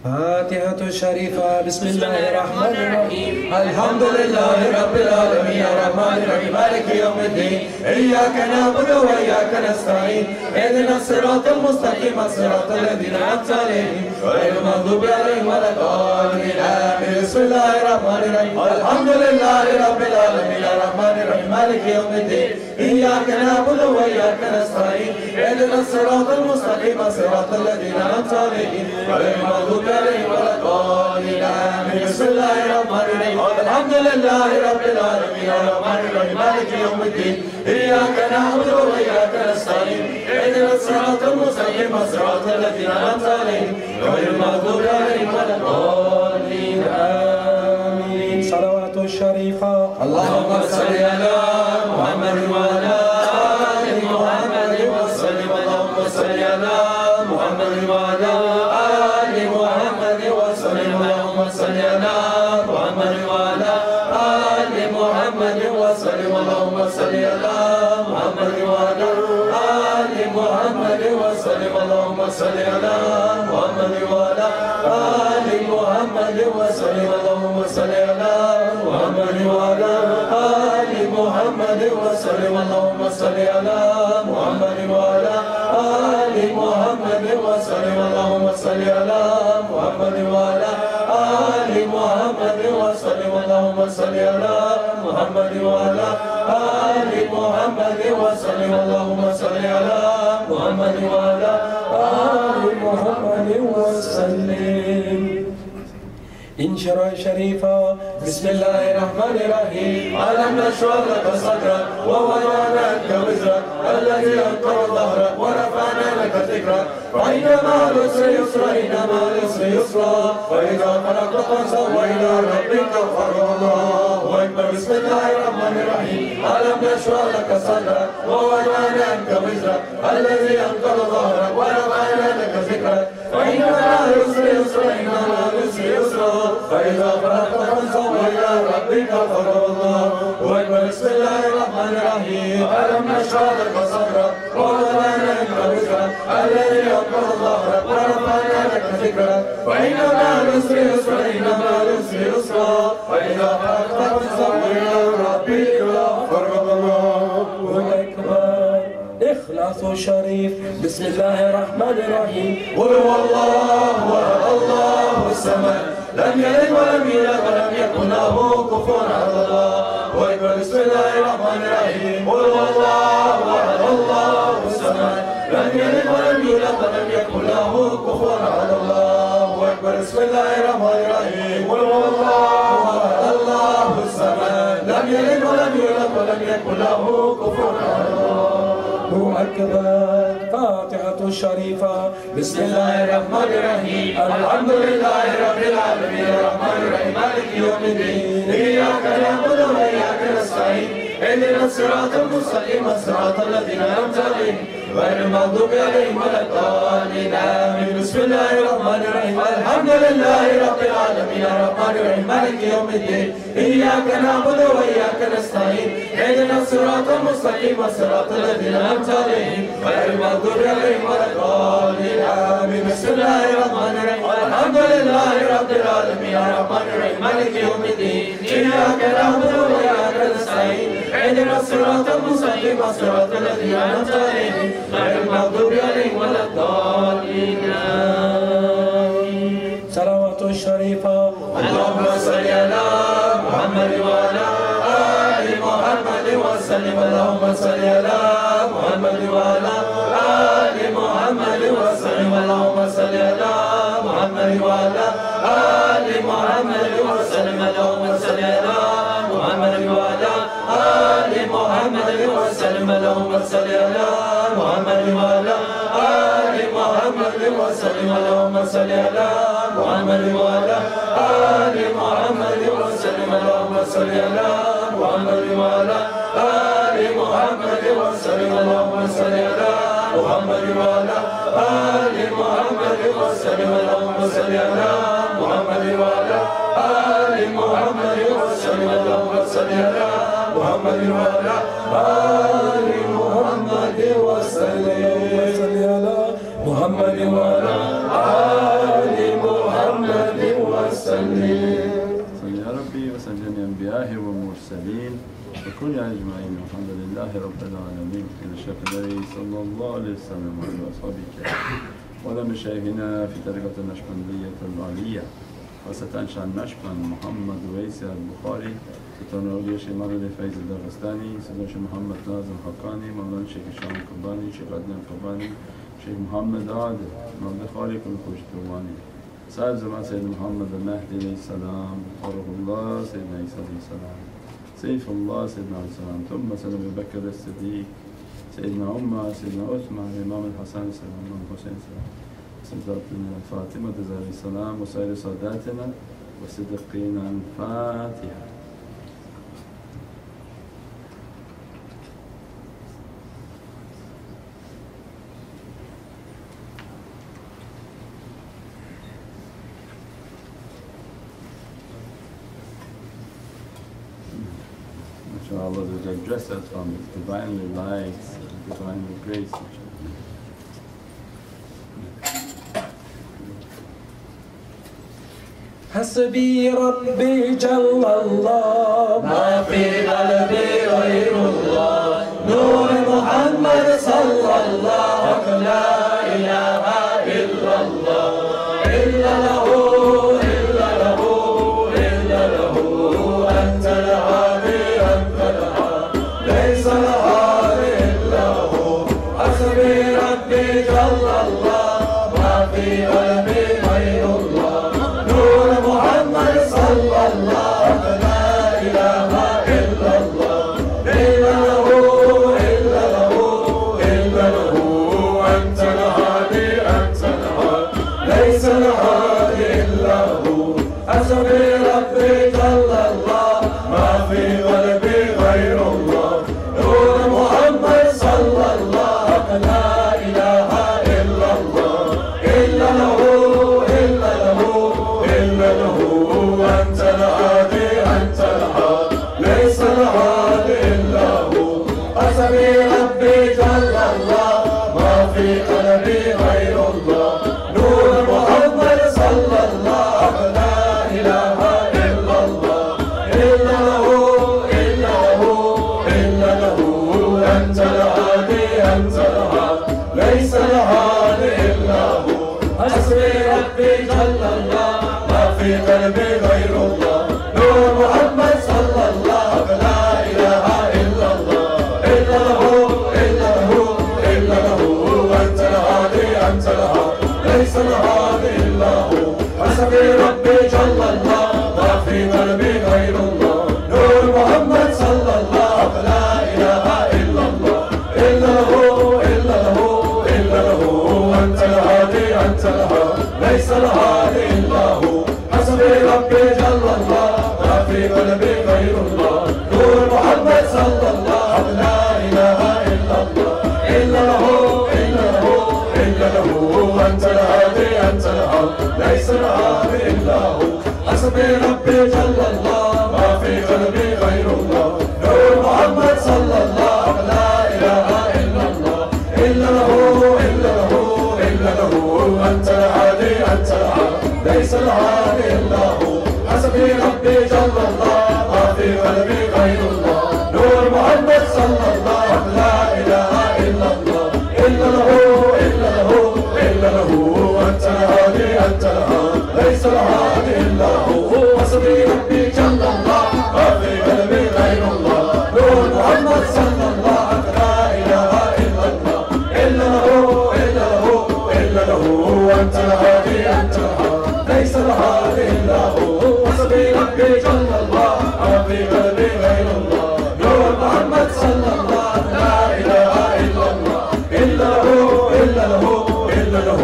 فاتحة الشريفة. بسم الله الرحمن الرحيم. الحمد لله رب العالمين الرحمن الرحيم مالك يوم الدين إياك نعبد وإياك نستعين اهدنا الصراط المستقيم صراط الذين أنعمت عليهم غير المغضوب عليهم ولا الضالين آمين. بسم الله الرحمن الرحيم. الحمد لله رب العالمين الرحمن الرحيم مالك يوم الدين إياك نعبد وإياك نستعين اهدنا الصراط المستقيم صراط الذين أنعمت عليهم غير المغضوب عليهم ولا الضالين آمين. بسم الله الرحمن الرحيم. الحمد لله رب العالمين الرحمن الرحيم مالك يوم الدين إياك نعبد وإياك نستعين اهدنا الصراط المستقيم صراط الذين أنعمت عليهم غير المغضوب عليهم ولا الضالين آمين. صلوات الشريفة. اللهم صل على محمد وعلى آل محمد وسلم. اللهم صل على محمد وعلى آل محمد وسلم. اللهم صل على محمد وعلى آل محمد وسلم. اللهم صل على محمد وعلى آل محمد وسلم. اللهم صل على محمد وعلى آل محمد وسلم. اللهم صل على محمد وعلى آل محمد وسلم. اللهم صل على محمد وعلى آل محمد وسلم. اللهم صل على محمد وعلى آل محمد وسلم. اللهم صل على محمد وعلى آل محمد وسلم. اللهم صل على محمد وعلى آل محمد وسلم. انشراح الشريفة. بسم الله الرحمن الرحيم. ألم نشرح لك صدرك ووضعنا عنك وزرك الذي أنقض ظهرك ورفعنا لك ذكرك فإن مع العسر يسرا إن مع العسر يسرا فإذا فرغت فانصب وإلى ربك فارغب. الله أكبر. بسم الله الرحمن الرحيم. ألم نشرح لك صدرك ووضعنا عنك وزرك الذي أنقض ظهرك ورفعنا لك ذكرك فإن مع العسر يسرا إن مع العسر يسرا فإذا فرغت فانصب وإلى ربك فارغب. الله أكبر. بسم الله الرحمن الرحيم. ألم نشرح لك صدرك ووضعنا عنك وزرك الذي أنقض ظهرك ورفعنا لك ذكرك فإن مع العسر يسرا إن مع العسر يسرا فإذا فرغت فانصب وإلى ربك فارغب. الله أكبر. إخلاص الشريف. بسم الله الرحمن الرحيم. قل هو الله الله الصمد لم يلد ولم يولد ولم يكن له كفوا أحد. الله أكبر. بسم الله الرحمن الرحيم. قل هو الله الله الصمد لم يلد ولم يولد ولم يكن له كفوا أحد. الله أكبر. بسم الله الرحمن الرحيم. قل هو الله الله الصمد لم يلد ولم يولد ولم يكن له كفوا أحد. أكبر. فاتحة الشريفة. بسم الله الرحمن الرحيم. الحمد لله رب العالمين الرحمن الرحيم مالك يوم الدين إياك نعبد وإياك نستعين اهدنا الصراط المستقيم صراط الذين أنعمت عليهم غير المغضوب عليهم ولا الضالين آمين. بسم الله الرحمن الرحيم. الحمد لله رب العالمين الرحمن الرحيم مالك يوم الدين إياك نعبد وإياك نستعين اهدنا الصراط المستقيم صراط الذين أنعمت عليهم غير المغضوب عليهم ولا الضالين آمين. بسم الله الرحمن الرحيم. الحمد لله رب العالمين الرحمن الرحيم مالك يوم الدين إياك نعبد وإياك نستعين اهدنا الصراط المستقيم صراط الذين أنعمت عليهم غير المغضوب عليهم ولا الضالين آمين. صلوات الشريفة. اللهم صل على محمد وعلى آل محمد وسلم. اللهم صل على محمد وعلى آل محمد وسلم. اللهم صل على محمد وعلى آل محمد وسلم. اللهم صل على محمد وعلى آل محمد وسلم. اللهم صل على محمد وعلى آل محمد وسلم. اللهم صل على محمد وعلى آل محمد وسلم. اللهم صل على محمد وعلى آل محمد وسلم. اللهم صل على محمد وعلى آل محمد وسلم. اللهم صل على محمد وعلى آل محمد وسلم. اللهم صل على محمد وعلى آل محمد وسلم. محمد وعلى آل محمد محمد وسلم. صل يا ربي وسلم أنبيائه ومرسلين وكل أجمعين والحمد لله رب العالمين. إلى الشيخ النبي صلى الله عليه وسلم وعلى أصحابه وعلى مشايخنا في طريقة النقشبندية العالية خاصة شان نقشبند محمد ويس البخاري تتناولي شيخ مرد فايز الدغستاني سيدنا شيخ محمد ناظم حقاني مولانا شيخ شام كباني شيخ عدنان كباني شيخ محمد عادل مرد خالق الخشتواني صاحب زمان سيد محمد المهدي عليه السلام روح الله سيدنا عيسى عليه السلام سيف الله سيدنا عليه السلام ثم سيدنا أبي بكر الصديق سيدنا عمر سيدنا عثمان الإمام الحسن سيدنا الإمام الحسين سيدنا فاطمة عليه السلام وسائر ساداتنا والصديقين. الفاتحة. Allah will dress us from His divinely light, divinely grace. حسبي ربي جل الله ما في قلبي غير الله نور محمد صلى الله لا إله إلا الله إلا له إلا له إلا له أنت الهادي أنت الهادي ليس الهادي إلا هو. حسبي ربي جل الله ما في قلبي غير الله نور محمد صلى الله لا إله إلا الله إلا له إلا له إلا له أنت الهادي أنت الهادي ليس الهادي إلا هو. حسبي ربي جل الله ما في قلبي غير الله نور محمد صلى الله لا إله إلا الله إلا له إلا له إلا له أنت الهادي أنت الهادي ليس الهادي إلا هو. حسبي ربي جل الله ما في قلبي غير الله نور محمد صلى الله لا إله إلا الله إلا له إلا له إلا له أنت الهادي أنت الهادي ليس الهادي إلا هو. حسبي ربي جل الله ما في قلبي غير الله نور محمد صلى الله لا إله إلا الله إلا له إلا له إلا له أنت الهادي أنت الهادي ليس الهادي إلا هو. حسبي ربي جل الله ما في قلبي غير الله نور محمد صلى الله لا إله إلا الله إلا له إلا له إلا له أنت الهادي أنت الهادي ليس الهادي إلا هو. حسبي ربي جل الله ما في قلبي غير الله نور محمد صلى الله لا إله إلا الله إلا له إلا له إلا له أنت الهادي أنت الهادي ليس الهادي إلا هو. حسبي ربي جل الله ما في قلبي غير الله نور محمد صلى الله لا إله إلا الله إلا له إلا له إلا له أنت الهادي أنت الهادي ليس الهادي إلا هو. حسبي ربي جل الله ما في قلبي غير الله نور محمد صلى الله لا إله إلا الله إلا له إلا له إلا له أنت الهادي أنت الهادي ليس الهادي إلا هو. حسبي ربي جل الله ما في قلبي غير الله نور محمد صلى الله لا إله إلا الله إلا له إلا له إلا له أنت الهادي أنت الهادي ليس الهادي إلا هو. حسبي ربي جل الله ما في قلبي غير الله نور محمد صلى الله لا إله إلا الله إلا له إلا له إلا له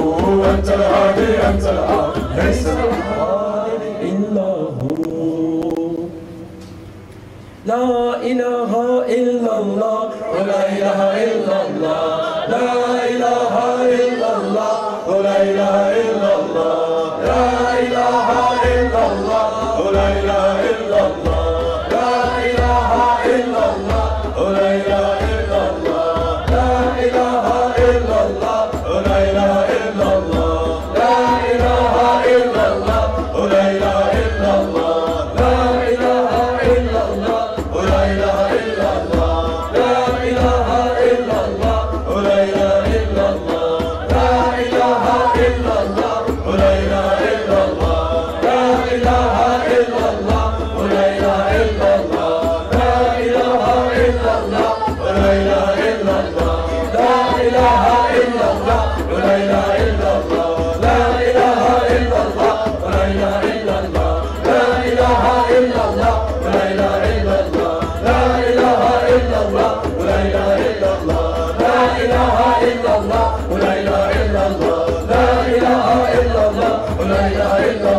أنت الهادي أنت الهادي ليس الهادي إلا هو. لا إله إلا الله ولا إله إلا الله لا إله إلا الله ولا إله إلا الله لا إله إلا الله ولا إله إلا الله لا إله إلا الله ولا إله إلا الله لا إله إلا الله ولا إله إلا الله لا إله إلا الله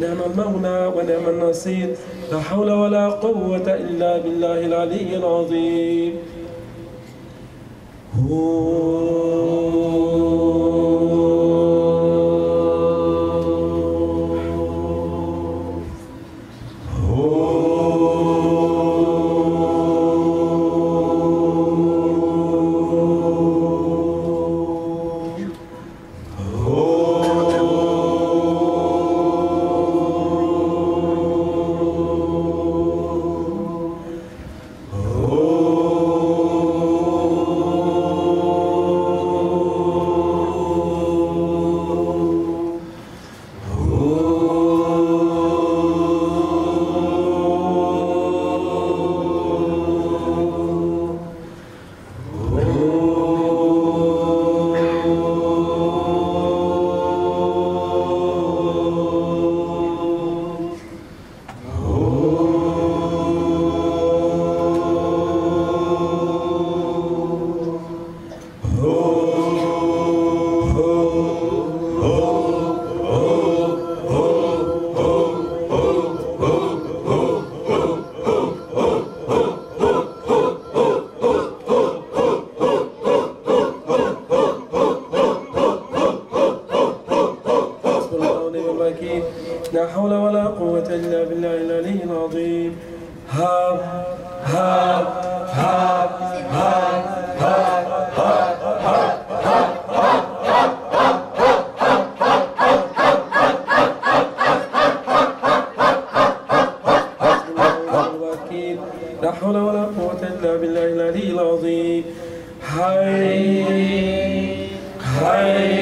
نعم المولى ونعم النصير لا حول ولا قوة إلا بالله العلي العظيم. لا حول ولا قوة إلا بالله العلي العظيم. ها ها ها ها لا حول ولا قوة إلا بالله العلي العظيم. هاي هاي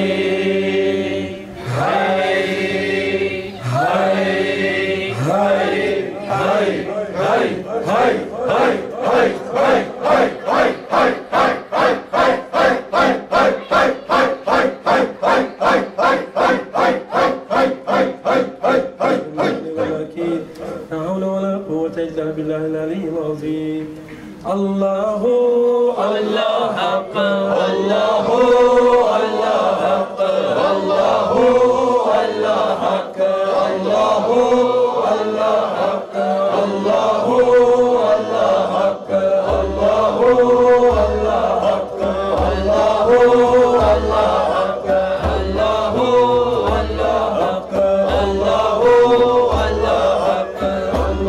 لا حول ولا قوة إلا بالله العلي العظيم. الله الله حق الله الله حق الله الله حق الله الله حق الله الله حق الله الله حق الله الله حق الله الله حق الله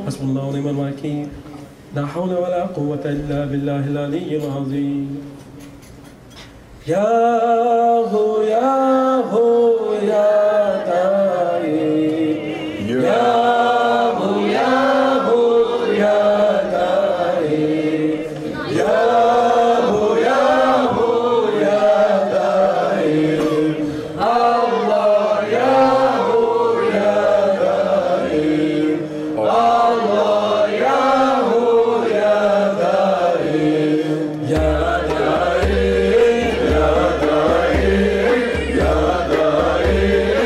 حسبنا الله ونعم الوكيل. لا حول ولا قوة إلا بالله العلي العظيم. يا هو يا هو يا داعي يا هو يا هو يا داعي يا هو يا هو يا داعي الله يا هو يا داعي الله يا هو يا داعي يا داعي يا داعي يا داعي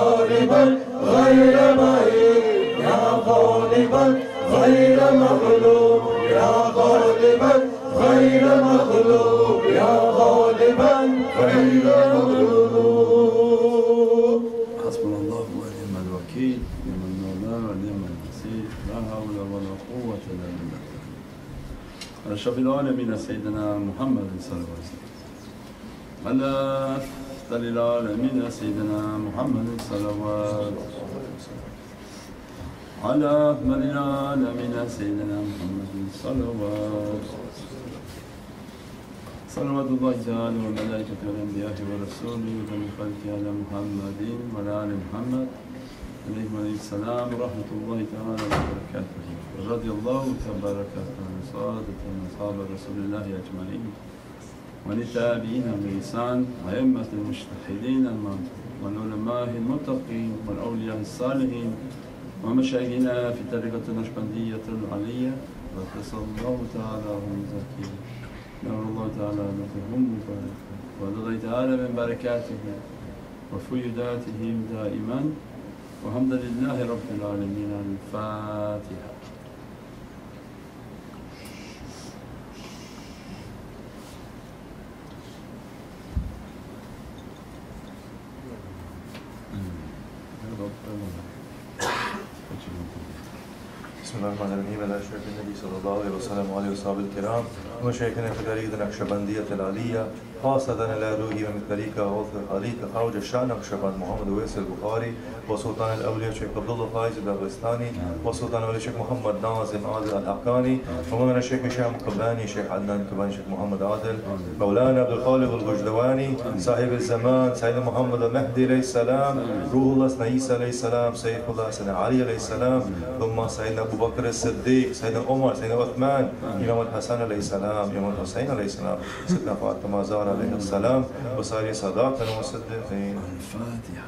غالبا غير مهين يا غالبا غير مغلوب يا غالبا غير مغلوب يا غالبا غير مغلوب. حسبنا الله ونعم الوكيل نعم المولى ونعم النصير لا حول ولا قوة إلا بالله. على أشرف العالمين سيدنا محمد صلى الله عليه وسلم. على أفضل العالمين سيدنا محمد صلوات. على أكمل العالمين سيدنا محمد صلوات. صلوات الله تعالى وملائكته والأنبياء ورسوله وجميع خلقه على محمد وعلى آل محمد عليهم السلام ورحمة الله تعالى وبركاته. رضي الله تبارك عن سادة أصحاب رسول الله أجمعين وللتابعين بإحسان أئمة المجتهدين والعلماء المتقين والأولياء الصالحين ومشايخنا في طريقة النقشبندية العلية وقدس الله تعالى هم زكيين نور الله تعالى لهم مباركة ولله تعالى من بركاته وفيوداتهم دائما والحمد لله رب العالمين. الفاتحة. بسم الله الرحمن الرحيم. على أشرف النبي صلى الله عليه وسلم وعلى أصحابه الكرام ومشايخنا في طريقة النقشبندية العلية خاصة إلى روحي من طريقة خليفة خارج الشأن نقشبند محمد ويس البخاري وسلطان الأولياء الشيخ عبد الله فايز الدغستاني وسلطان الأولياء الشيخ محمد ناظم عادل الحقاني ومن الشيخ هشام قباني شيخ عدنان قباني شيخ محمد عادل مولانا عبد الخالق الغجلواني صاحب الزمان سيدنا محمد المهدي عليه السلام روح الله عيسى عليه السلام سيف الله سيدنا علي عليه السلام ثم سيدنا أبو بكر الصديق سيدنا عمر سيدنا عثمان إمام الحسن عليه السلام إمام الحسين عليه السلام سيدنا فاطمة زهرة عليه السلام وسائر صداقتنا المصدقين. الفاتحة.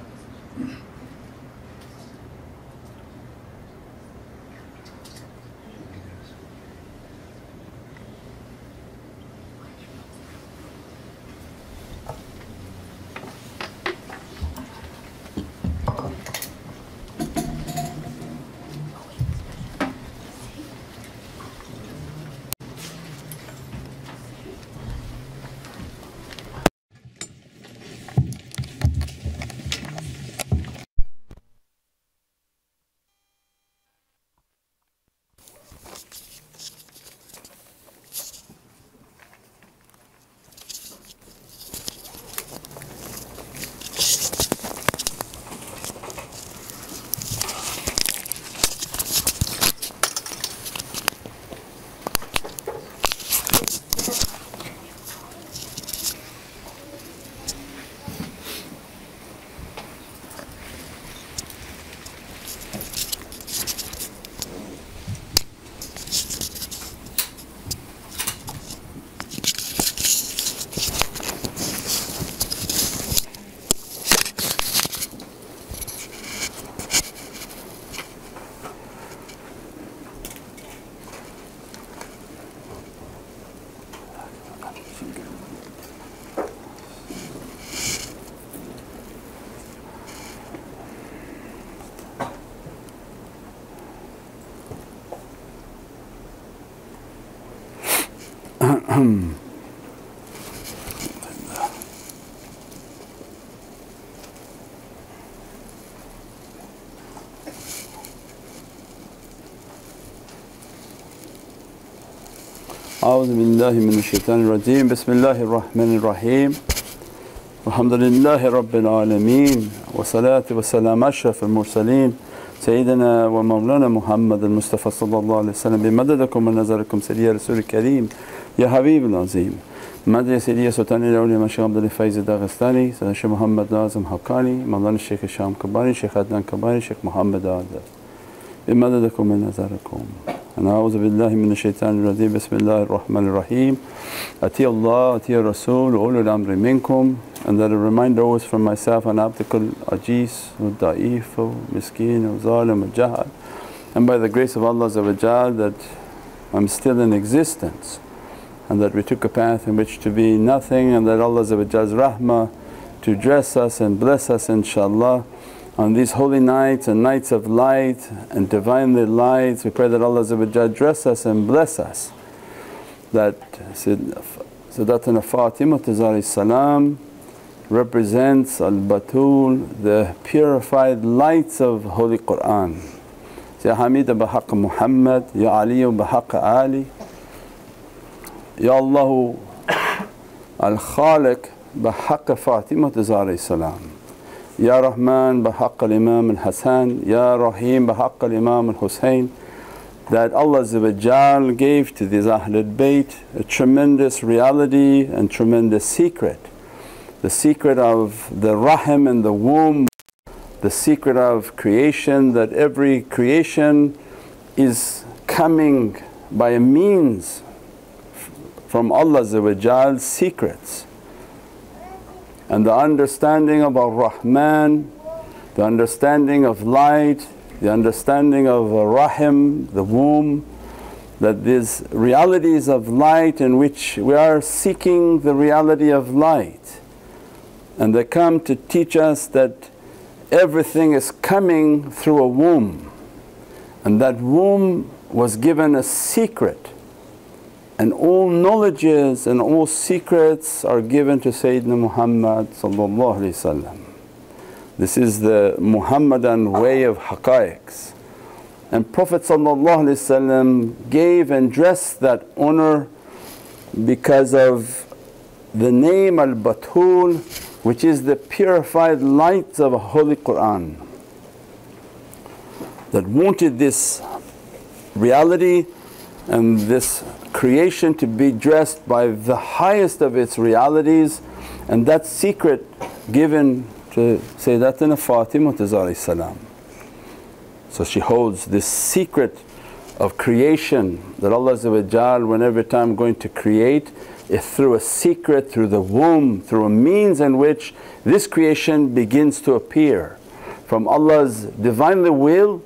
أعوذ بالله من الشيطان الرجيم. بسم الله الرحمن الرحيم. الحمد لله رب العالمين والصلاة والسلام أشرف المرسلين سيدنا ومولانا محمد المصطفى صلى الله عليه وسلم بمددكم ونظركم سيدي رسول الكريم يا حبيب العظيم. مدد سيدي سلطان الأولياء الشيخ عبد الله فايز الدغستاني سيدنا الشيخ محمد ناظم حقاني مولانا الشيخ هشام قباني الشيخ عدنان قباني الشيخ محمد عادل بمددكم ونظركم. أعوذ بالله من الشيطان الرجيم. بسم الله الرحمن الرحيم. أطيعوا الله أطيعوا الرسول وأولي الأمر منكم. And that a reminder always from myself an abdikul ajis da'if miskin zalim jahad, and by the grace of Allah that I'm still in existence and that we took a path in which to be nothing, and that Allah's rahmah to dress us and bless us inshaAllah on these holy nights and nights of light and divinely lights. We pray that Allah dress us and bless us. That Sayyidatuna Fatima alayhi salam represents al-Batul, the purified lights of Holy Qur'an. Ya Hamida bihaqq Muhammad, Ya Aliyu bihaqq Ali, Ya Allahu al-Khaliq bihaqq Fatima alayhi salam, Ya Rahman bihaqq al-Imam al-Hasan, Ya Rahim bihaqq al-Imam al-Husayn. That Allah gave to these Ahlul Bayt a tremendous reality and tremendous secret. The secret of the Rahim and the womb, the secret of creation, that every creation is coming by a means from Allah's secrets. And the understanding of Ar-Rahman, the understanding of light, the understanding of Rahim, the womb, that these realities of light in which we are seeking the reality of light. And they come to teach us that everything is coming through a womb, and that womb was given a secret, and all knowledges and all secrets are given to Sayyidina Muhammad sallallahu alaihi wasallam. This is the Muhammadan way of haqqaiqs. And Prophet ﷺ gave and dressed that honor because of the name al-Batul, which is the purified lights of Holy Qur'an, that wanted this reality and this creation to be dressed by the highest of its realities, and that secret given to Sayyidatuna Fatima alayhi salam. So she holds this secret of creation, that Allah whenever time going to create, is through a secret, through the womb, through a means in which this creation begins to appear. From Allah's Divinely will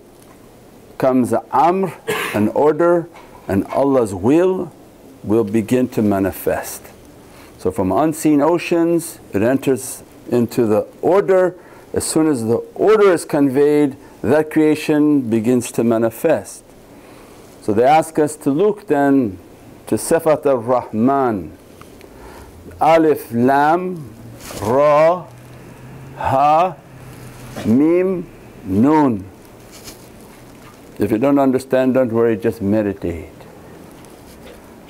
comes amr, an order, and Allah's will begin to manifest. So from unseen oceans it enters into the order. As soon as the order is conveyed, that creation begins to manifest. So they ask us to look then to Sifat ar-Rahman, Alif, Lam, Ra, Ha, Mim, Noon. If you don't understand, don't worry, just meditate.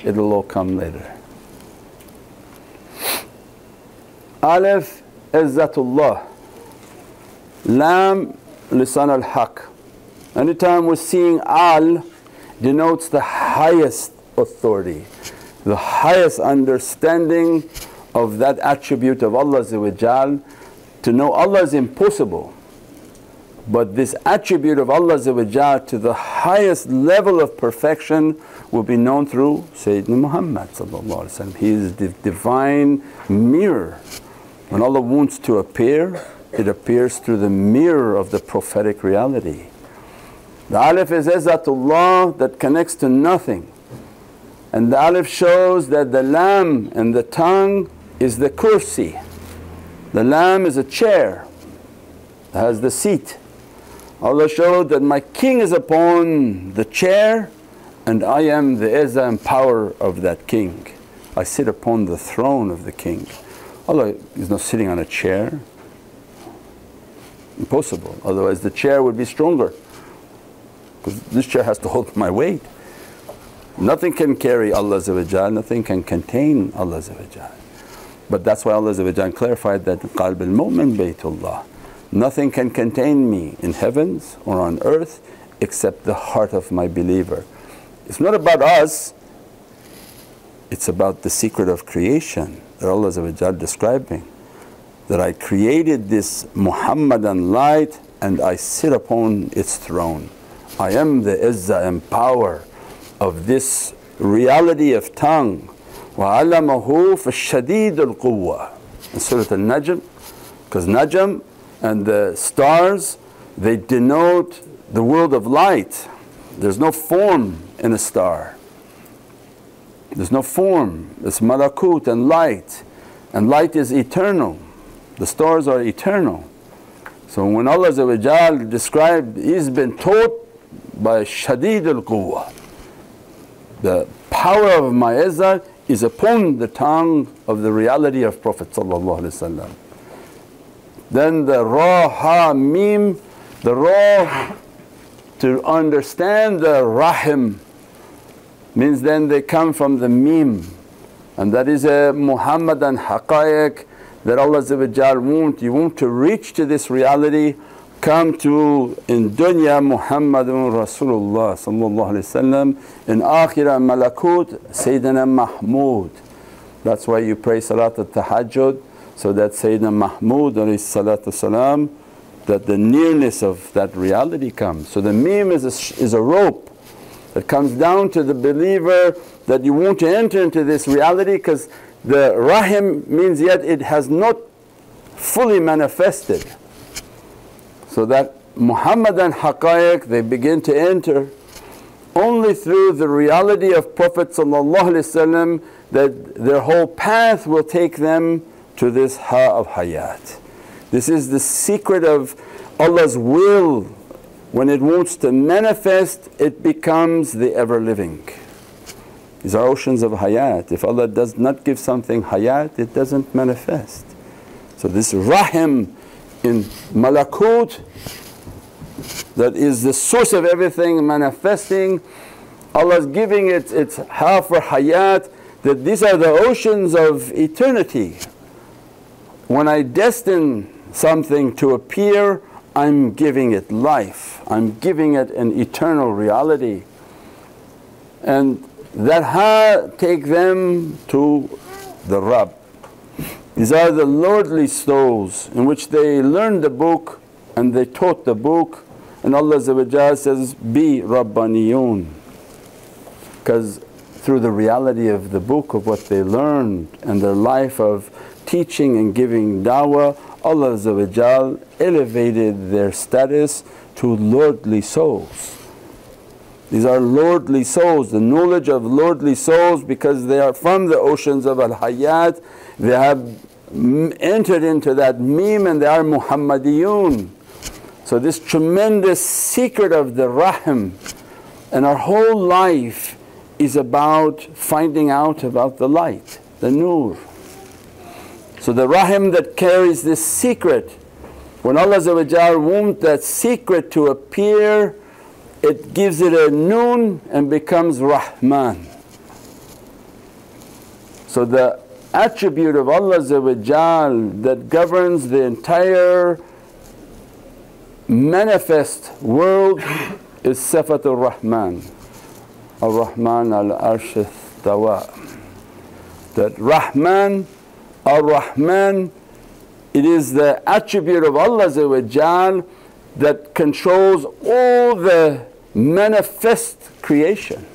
It'll all come later. Alif, Izzatullah. Lam, Lisan al-Haq. Anytime we're seeing Al denotes the highest authority, the highest understanding of that attribute of Allah. To know Allah is impossible, but this attribute of Allah to the highest level of perfection will be known through Sayyidina Muhammad. He is the divine mirror. When Allah wants to appear, it appears through the mirror of the prophetic reality. The Alif is Izzatullah, that connects to nothing. And the Alif shows that the Lam and the tongue is the kursi. The Lam is a chair, it has the seat. Allah showed that my king is upon the chair and I am the izzah and power of that king. I sit upon the throne of the king. Allah is not sitting on a chair. Impossible, otherwise the chair would be stronger, because this chair has to hold my weight. Nothing can carry Allah, nothing can contain Allah. But that's why Allah clarified that qalb al-mu'min baytullah. Nothing can contain me in heavens or on earth except the heart of my believer. It's not about us, it's about the secret of creation that Allah describing. That I created this Muhammadan light and I sit upon its throne. I am the izzah and power of this reality of tongue. وَعَلَّمَهُ فَالشَّدِيدُ الْقُوَّةِ in Surah Al-Najm, because Najm and the stars, they denote the world of light. There's no form in a star. There's no form, it's malakut and light is eternal. The stars are eternal. So when Allah described, he's been taught by Shadid al-Quwwa. The power of my izzah is upon the tongue of the reality of Prophet ﷺ. Then the Ra, Ha, Mim, the Ra, to understand the Rahim means then they come from the Mim, and that is a Muhammadan Haqaiq that Allah you want to reach to this reality, come to in dunya Muhammadun Rasulullah sallallahu alayhi wasallam, in akhirah malakut Sayyidina Mahmud. That's why you pray Salat al-Tahajjud, so that Sayyidina Mahmud alayhi salatu salam, that the nearness of that reality comes. So the Mim is a rope that comes down to the believer that you want to enter into this reality, because the Rahim means yet it has not fully manifested. So that Muhammadan Haqaiq they begin to enter only through the reality of Prophet ﷺ, that their whole path will take them to this Ha of Hayat. This is the secret of Allah's will. When it wants to manifest, it becomes the ever-living. These are oceans of Hayat. If Allah does not give something Hayat, it doesn't manifest. So this Rahim in Malakut, that is the source of everything manifesting, Allah is giving its Ha for Hayat, that these are the oceans of eternity. When I destine something to appear, I'm giving it life, I'm giving it an eternal reality. And that Ha take them to the Rabb. These are the lordly souls in which they learned the book and they taught the book, and Allah says, be Rabbaniyun. Because through the reality of the book, of what they learned and their life of teaching and giving da'wah, Allah elevated their status to lordly souls. These are lordly souls, the knowledge of lordly souls, because they are from the oceans of Al-Hayat, they have entered into that Mim and they are Muhammadiyun. So this tremendous secret of the Rahim, and our whole life is about finding out about the light, the Nur. So the Rahim that carries this secret, when Allah wants that secret to appear, it gives it a noon and becomes Rahman. So the attribute of Allah that governs the entire manifest world is Sifatul Rahman. Ar-Rahman al-Arsh istawa. That Rahman, Ar-Rahman, it is the attribute of Allah that controls all the manifest creation.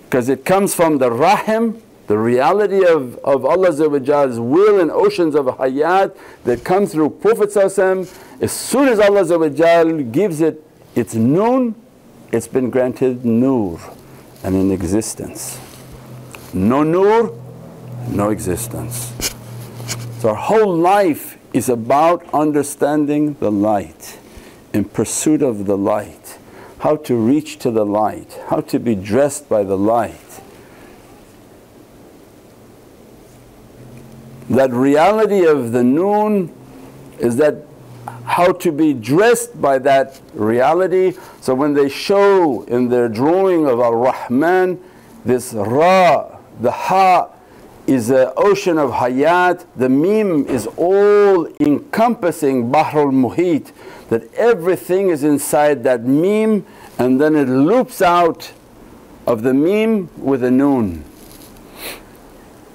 Because it comes from the Rahim, the reality of Allah's will and oceans of Hayat that come through Prophet. As soon as Allah gives it its noon, it's been granted Nur and an existence. No Nur, no existence. So our whole life is about understanding the light, in pursuit of the light, how to reach to the light, how to be dressed by the light. That reality of the noon is that how to be dressed by that reality. So when they show in their drawing of Ar-Rahman, this Ra, the Ha is an ocean of Hayat, the Mim is all encompassing Bahrul Muhit, that everything is inside that Mim, and then it loops out of the Mim with a Noon.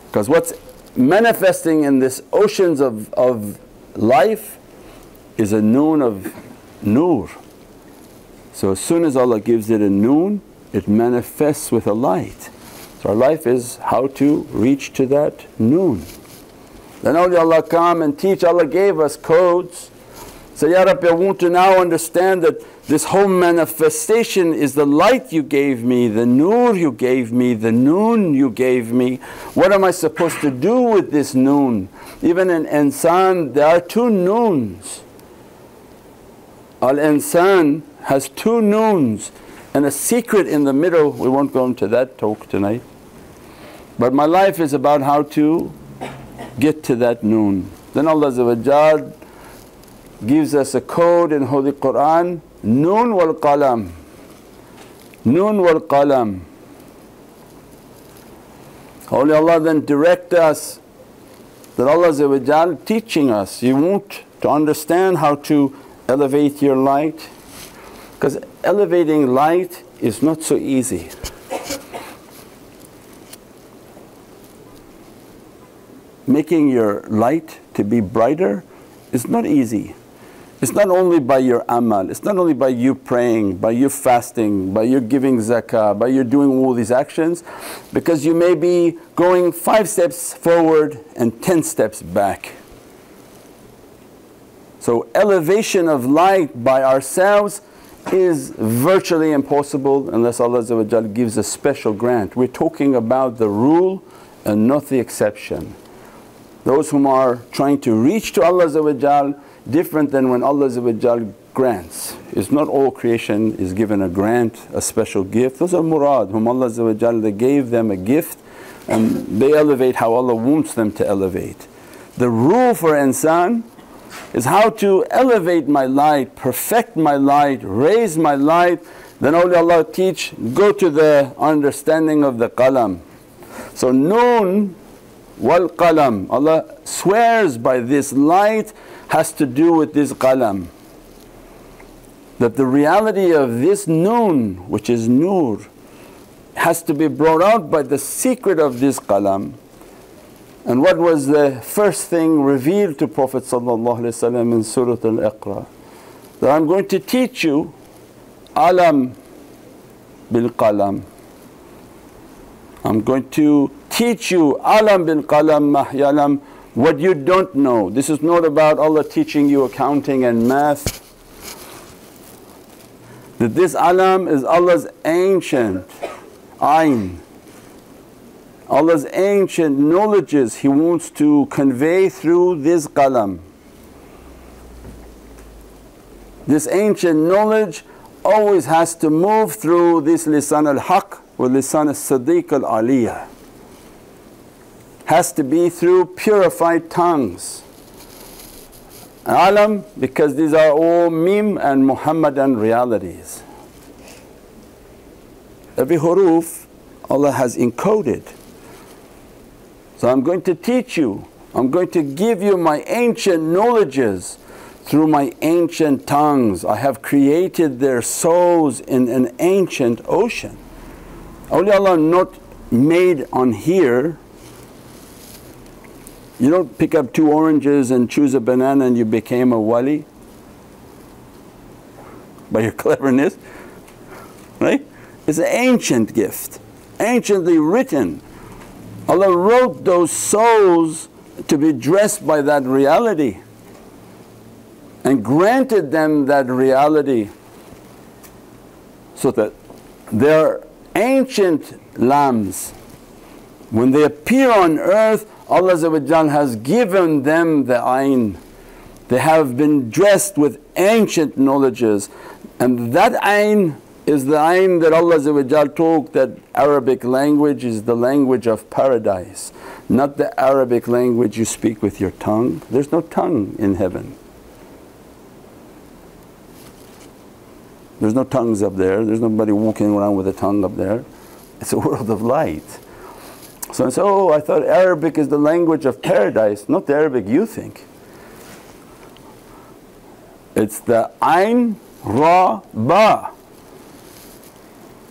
Because what's manifesting in this oceans of life is a Noon of Nur. So as soon as Allah gives it a Noon, it manifests with a light. So our life is how to reach to that Noon. Then awliyaullah come and teach. Allah gave us codes So, Ya Rabbi, I want to now understand that this whole manifestation is the light you gave me, the nur you gave me, the noon you gave me. What am I supposed to do with this noon? Even in insan there are two noons. Al-insan has two noons and a secret in the middle. We won't go into that talk tonight. But my life is about how to get to that noon. Then Allah gives us a code in Holy Qur'an, Noon wal qalam, Noon wal qalam. Holy Allah then direct us that Allah teaching us, you want to understand how to elevate your light, because elevating light is not so easy. Making your light to be brighter is not easy. It's not only by your amal, it's not only by you praying, by you fasting, by you giving zakah, by you doing all these actions, because you may be going 5 steps forward and 10 steps back. So elevation of light by ourselves is virtually impossible unless Allah gives a special grant. We're talking about the rule and not the exception. Those whom are trying to reach to Allah different than when Allah grants. It's not all creation is given a grant, a special gift. Those are murad whom Allah they gave them a gift and they elevate how Allah wants them to elevate. The rule for insan is how to elevate my light, perfect my light, raise my light. Then Allah teach, go to the understanding of the qalam. So noon wal qalam, Allah swears by this light has to do with this qalam. That the reality of this noon, which is nur, has to be brought out by the secret of this qalam. And what was the first thing revealed to Prophet in Surah Al-Iqra? That I'm going to teach you alam bil qalam. I'm going to teach you alam bil qalam mahyalam, what you don't know. This is not about Allah teaching you accounting and math. That this alam is Allah's ancient ayn, Allah's ancient knowledges He wants to convey through this qalam. This ancient knowledge always has to move through this lisan al-haq or lisan al-sadiq al-aliyah. Has to be through purified tongues. Alam, because these are all mim and Muhammadan realities. Every huruf Allah has encoded. So I'm going to teach you, I'm going to give you my ancient knowledges through my ancient tongues. I have created their souls in an ancient ocean. Awliyaullah not made on here. You don't pick up 2 oranges and choose a banana and you became a wali by your cleverness, right? It's an ancient gift, anciently written. Allah wrote those souls to be dressed by that reality and granted them that reality so that their ancient lambs, when they appear on earth, Allah has given them the ayn. They have been dressed with ancient knowledges, and that ayn is the ayn that Allah talked that Arabic language is the language of paradise, not the Arabic language you speak with your tongue. There's no tongue in heaven. There's no tongues up there, there's nobody walking around with a tongue up there. It's a world of light. So I say, oh, I thought Arabic is the language of paradise. Not the Arabic you think. It's the Ayn, Ra, Ba.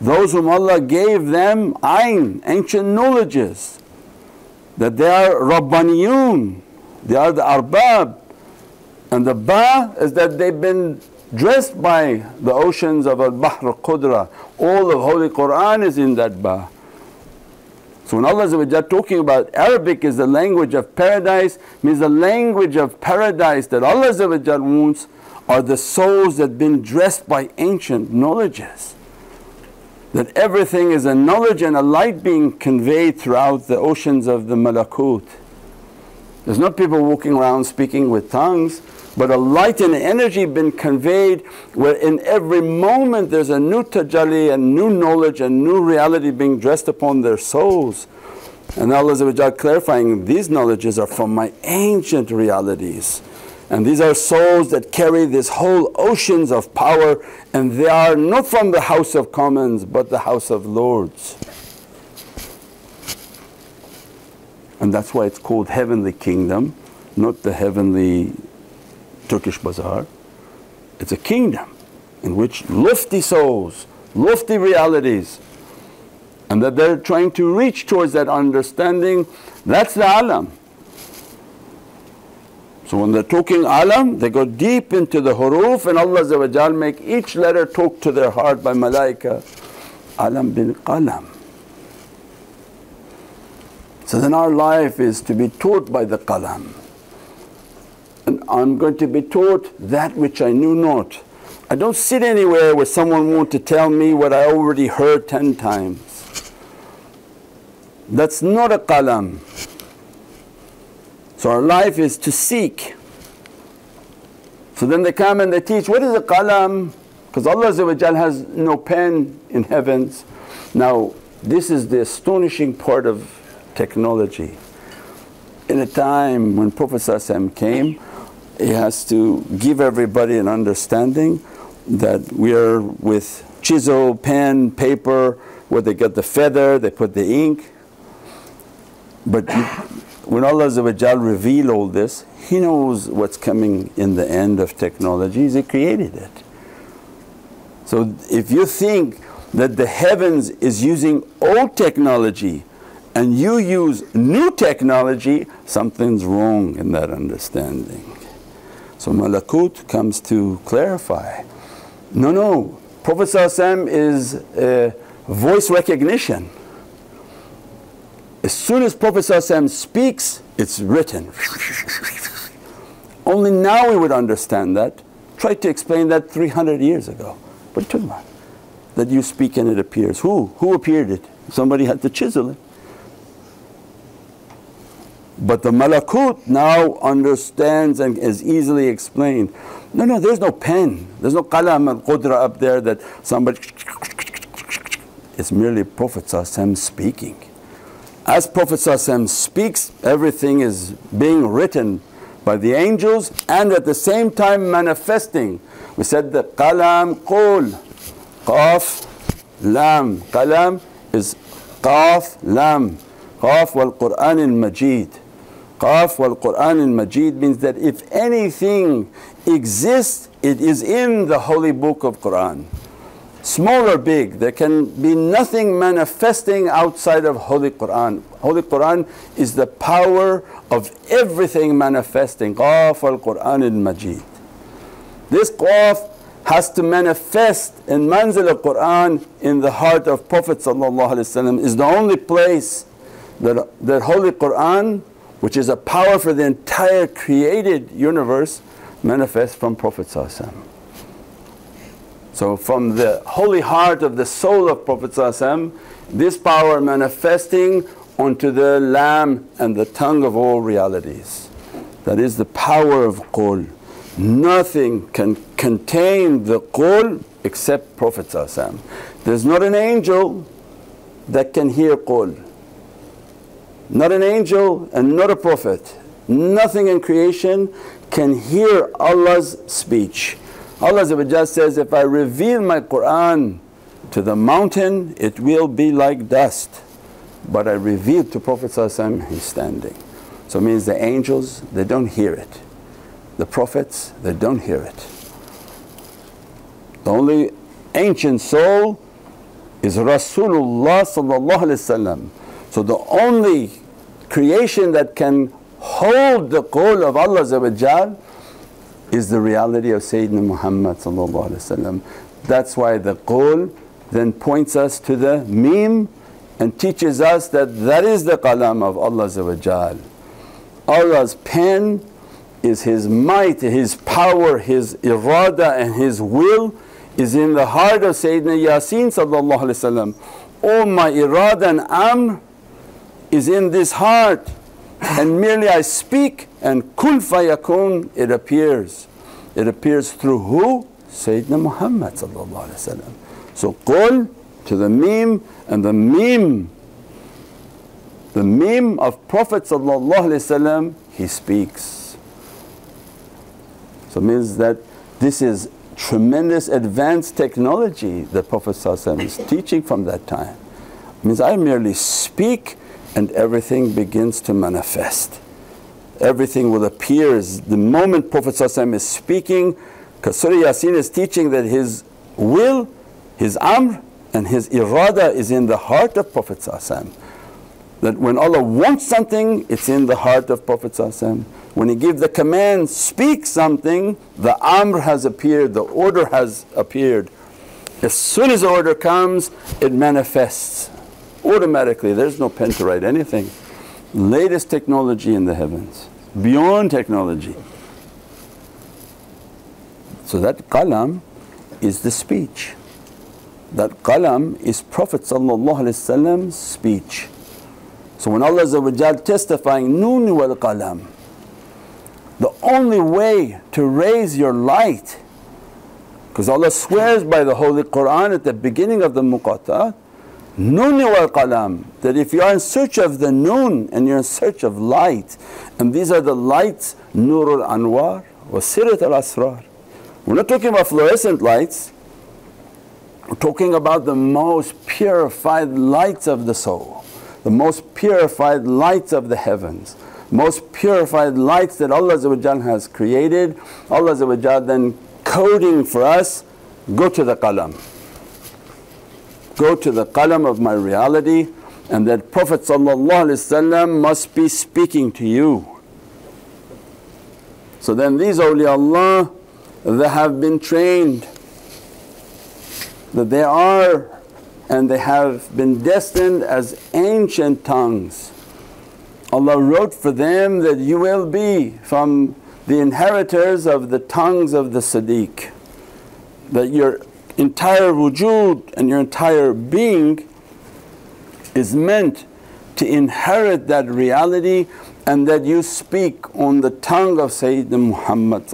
Those whom Allah gave them Ayn, ancient knowledges, that they are Rabbaniyun, they are the Arbab. And the Ba is that they've been dressed by the oceans of Al-Bahr al-Qudra. All of Holy Qur'an is in that Ba. So when Allah is talking about Arabic is the language of paradise, means the language of paradise that Allah wants, are the souls that have been dressed by ancient knowledges. That everything is a knowledge and a light being conveyed throughout the oceans of the malakut. There's not people walking around speaking with tongues, but a light and energy been conveyed where in every moment there's a new tajalli and new knowledge and new reality being dressed upon their souls. And Allah clarifying, these knowledges are from my ancient realities. And these are souls that carry this whole oceans of power, and they are not from the House of Commons but the House of Lords. And that's why it's called Heavenly Kingdom, not the heavenly Turkish bazaar. It's a kingdom in which lofty souls, lofty realities, and that they're trying to reach towards that understanding. That's the alam. So when they're talking alam, they go deep into the huruf, and Allah make each letter talk to their heart by malaika. Alam bil qalam. So then our life is to be taught by the qalam. And I'm going to be taught that which I knew not. I don't sit anywhere where someone wants to tell me what I already heard 10 times. That's not a qalam. So our life is to seek. So then they come and they teach, what is a qalam? Because Allah has no pen in heavens. Now this is the astonishing part of technology. In a time when Prophet came, he has to give everybody an understanding that we are with chisel, pen, paper, where they get the feather, they put the ink. But when Allah reveal all this, He knows what's coming in the end of technologies, He created it. So if you think that the heavens is using old technology and you use new technology, something's wrong in that understanding. So Malakut comes to clarify, no, Prophet is voice recognition. As soon as Prophet speaks, it's written. Only now we would understand that. Tried to explain that 300 years ago. What are you talking about? That you speak and it appears. Who appeared it? Somebody had to chisel it. But the malakut now understands and is easily explained. No, there's no pen, there's no qalam al-qudra up there that somebody… It's merely Prophet speaking. As Prophet speaks, everything is being written by the angels and at the same time manifesting. We said that qalam, qul, qaf, lam. Qalam is qaf, lam. Qaf wal Qur'an al-Majid. Qaf wal Qur'an al-Majid means that if anything exists, it is in the holy book of Qur'an. Small or big, there can be nothing manifesting outside of Holy Qur'an. Holy Qur'an is the power of everything manifesting. Qaf wal Qur'an al-Majid. This Qaf has to manifest in manzil al-Qur'an in the heart of Prophet is the only place that Holy Qur'an, which is a power for the entire created universe, manifests from Prophet. So from the holy heart of the soul of Prophet this power manifesting onto the lam and the tongue of all realities. That is the power of qul. Nothing can contain the qul except Prophet. There's not an angel that can hear qul. Not an angel and not a prophet. Nothing in creation can hear Allah's speech. Allah says, if I reveal my Qur'an to the mountain, it will be like dust. But I revealed to Prophet he's standing. So it means the angels, they don't hear it. The prophets, they don't hear it. The only ancient soul is Rasulullah. So the only creation that can hold the qul of Allah is the reality of Sayyidina Muhammad. That's why the qul then points us to the meme and teaches us that that is the qalam of Allah. Allah's pen is his might, his power, his irada and his will is in the heart of Sayyidina Yasin sallallahu alayhi wasallam. All my irada and amr is in this heart, and merely I speak and kun fayakun, it appears. It appears through who? Sayyidina Muhammad sallallahu alayhi wasallam. So qul to the mim, and the mim of Prophet sallallahu alayhi wasallam, he speaks. So it means that this is tremendous advanced technology that Prophet sallallahu alayhi wasallam is teaching from that time. It means I merely speak and everything begins to manifest. Everything will appear the moment Prophet ﷺ is speaking, because Surah Yasin is teaching that his will, his amr and his irada is in the heart of Prophet ﷺ. That when Allah wants something, it's in the heart of Prophet ﷺ. When He gives the command, speak something, the amr has appeared, the order has appeared. As soon as the order comes, it manifests automatically. There's no pen to write anything. Latest technology in the heavens, beyond technology. So that qalam is the speech. That qalam is Prophet ﷺ's speech. So when Allah testifying, Noon wal qalam, the only way to raise your light, because Allah swears by the Holy Qur'an at the beginning of the muqatat, Noon wal qalam, that if you are in search of the noon and you're in search of light, and these are the lights, Nur al Anwar wa Sirat al Asrar. We're not talking about fluorescent lights, we're talking about the most purified lights of the soul, the most purified lights of the heavens, most purified lights that Allah has created. Allah then coding for us, go to the qalam. Go to the qalam of my reality, and that Prophet ﷺ must be speaking to you. So then these awliyaullah, they have been trained, that they are and they have been destined as ancient tongues. Allah wrote for them that you will be from the inheritors of the tongues of the Siddiq, that your entire wujud and your entire being is meant to inherit that reality, and that you speak on the tongue of Sayyidina Muhammad.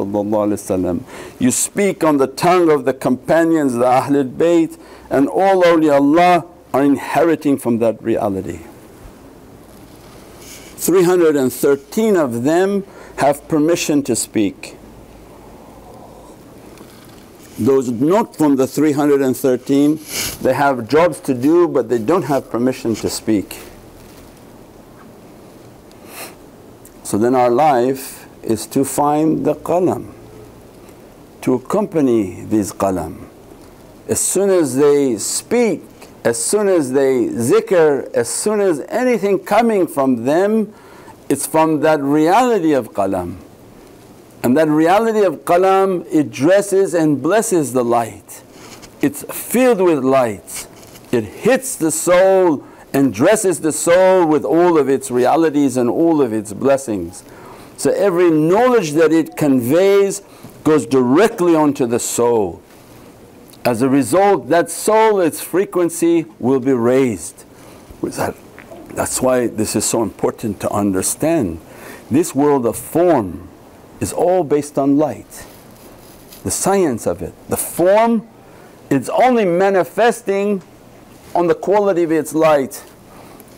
You speak on the tongue of the companions, the Ahlul Bayt, and all awliyaullah are inheriting from that reality. 313 of them have permission to speak. Those not from the 313, they have jobs to do but they don't have permission to speak. So then our life is to find the qalam, to accompany these qalam. As soon as they speak, as soon as they zikr, as soon as anything coming from them, it's from that reality of qalam. And that reality of qalam, it dresses and blesses the light. It's filled with light. It hits the soul and dresses the soul with all of its realities and all of its blessings. So every knowledge that it conveys goes directly onto the soul. As a result, that soul, its frequency will be raised. That's why this is so important to understand. This world of form is all based on light. The science of it, the form, it's only manifesting on the quality of its light.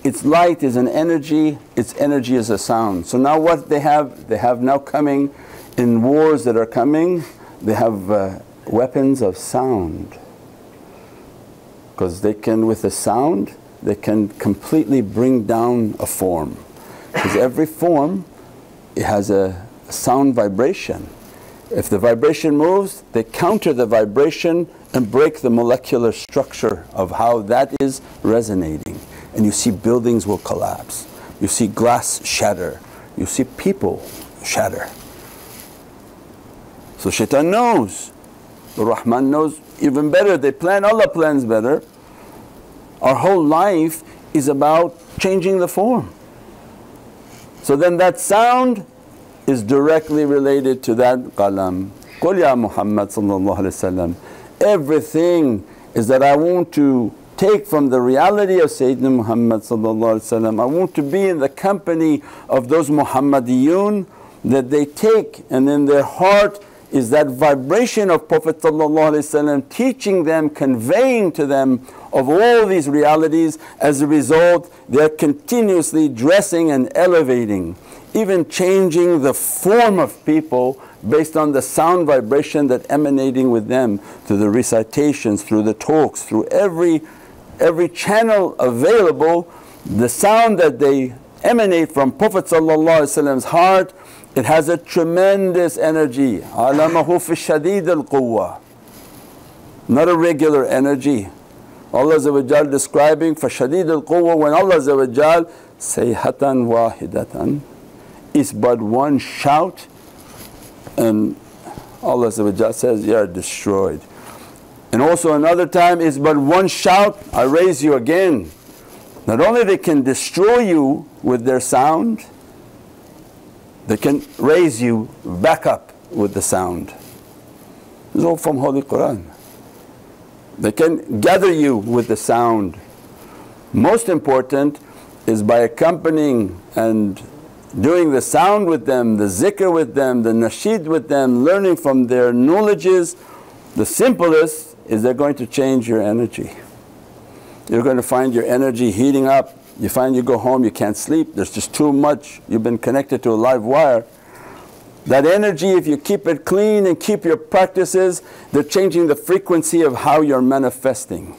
Its light is an energy, its energy is a sound. So now what they have now coming in wars that are coming, they have weapons of sound. Because they can, with the sound, they can completely bring down a form. Because every form, it has a sound vibration. If the vibration moves, they counter the vibration and break the molecular structure of how that is resonating. And you see buildings will collapse, you see glass shatter, you see people shatter. So shaitan knows, the Rahman knows even better, they plan, Allah plans better. Our whole life is about changing the form. So then that sound is directly related to that qalam. Qul ya Muhammad sallallahu alayhi wa sallam. Everything is that I want to take from the reality of Sayyidina Muhammad sallallahu alayhi wa sallam. I want to be in the company of those Muhammadiyun that they take, and in their heart is that vibration of Prophet sallallahu alayhi wa sallam, teaching them, conveying to them of all these realities. As a result, they are continuously dressing and elevating, even changing the form of people based on the sound vibration that emanating with them through the recitations, through the talks, through every channel available. The sound that they emanate from Prophet ﷺ's heart, it has a tremendous energy. Alamahu fi shadid al-quwwa, not a regular energy. Allah describing for shadid al-quwwa, when Allah sayhatan wahidatan, is but one shout, and Allah says, you are destroyed. And also another time, is but one shout, I raise you again. Not only they can destroy you with their sound, they can raise you back up with the sound. This is all from Holy Qur'an. They can gather you with the sound. Most important is by accompanying and doing the sound with them, the zikr with them, the nasheed with them, learning from their knowledges. The simplest is they're going to change your energy. You're going to find your energy heating up. You find you go home, you can't sleep, there's just too much, you've been connected to a live wire. That energy, if you keep it clean and keep your practices, they're changing the frequency of how you're manifesting.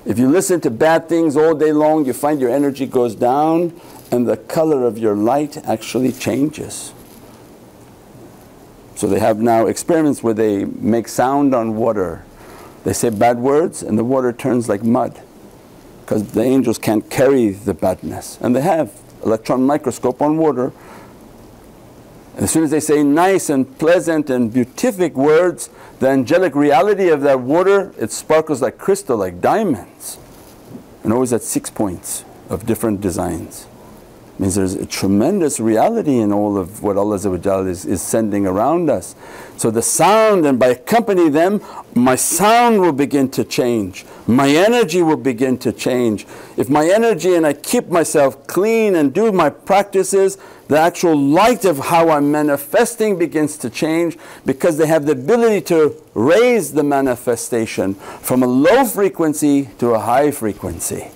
If you listen to bad things all day long, you find your energy goes down and the color of your light actually changes. So they have now experiments where they make sound on water. They say bad words and the water turns like mud, because the angels can't carry the badness. And they have electron microscope on water. And as soon as they say nice and pleasant and beatific words, the angelic reality of that water, it sparkles like crystal, like diamonds, and always at 6 points of different designs. Means there's a tremendous reality in all of what Allah is sending around us. So the sound, and by accompanying them, my sound will begin to change, my energy will begin to change. If my energy and I keep myself clean and do my practices, the actual light of how I'm manifesting begins to change, because they have the ability to raise the manifestation from a low frequency to a high frequency.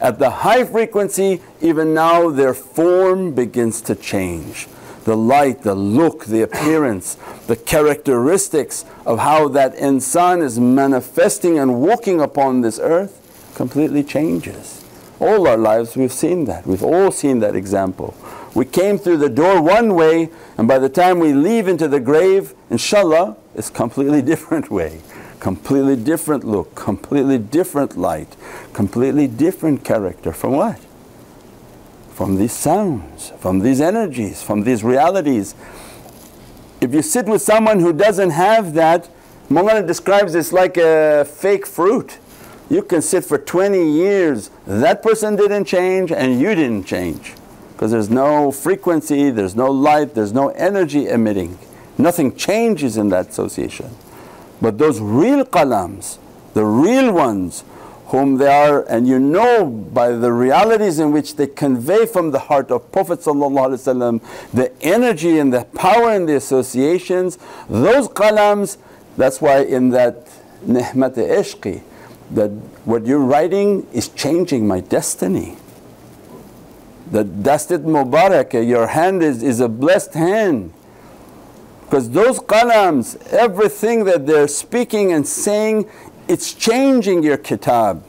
At the high frequency, even now their form begins to change. The light, the look, the appearance, the characteristics of how that insan is manifesting and walking upon this earth completely changes. All our lives we've seen that, we've all seen that example. We came through the door one way, and by the time we leave into the grave, inshaAllah, it's completely different way. Completely different look, completely different light, completely different character. From what? From these sounds, from these energies, from these realities. If you sit with someone who doesn't have that, Mawlana describes this like a fake fruit. You can sit for 20 years, that person didn't change and you didn't change, because there's no frequency, there's no light, there's no energy emitting. Nothing changes in that association. But those real qalams, the real ones whom they are, and you know by the realities in which they convey from the heart of Prophet ﷺ, the energy and the power and the associations, those qalams, that's why in that Nihmat-e Ishqi, that what you're writing is changing my destiny. That Dastit Mubarak, your hand is a blessed hand. Because those qalams, everything that they're speaking and saying, it's changing your kitab.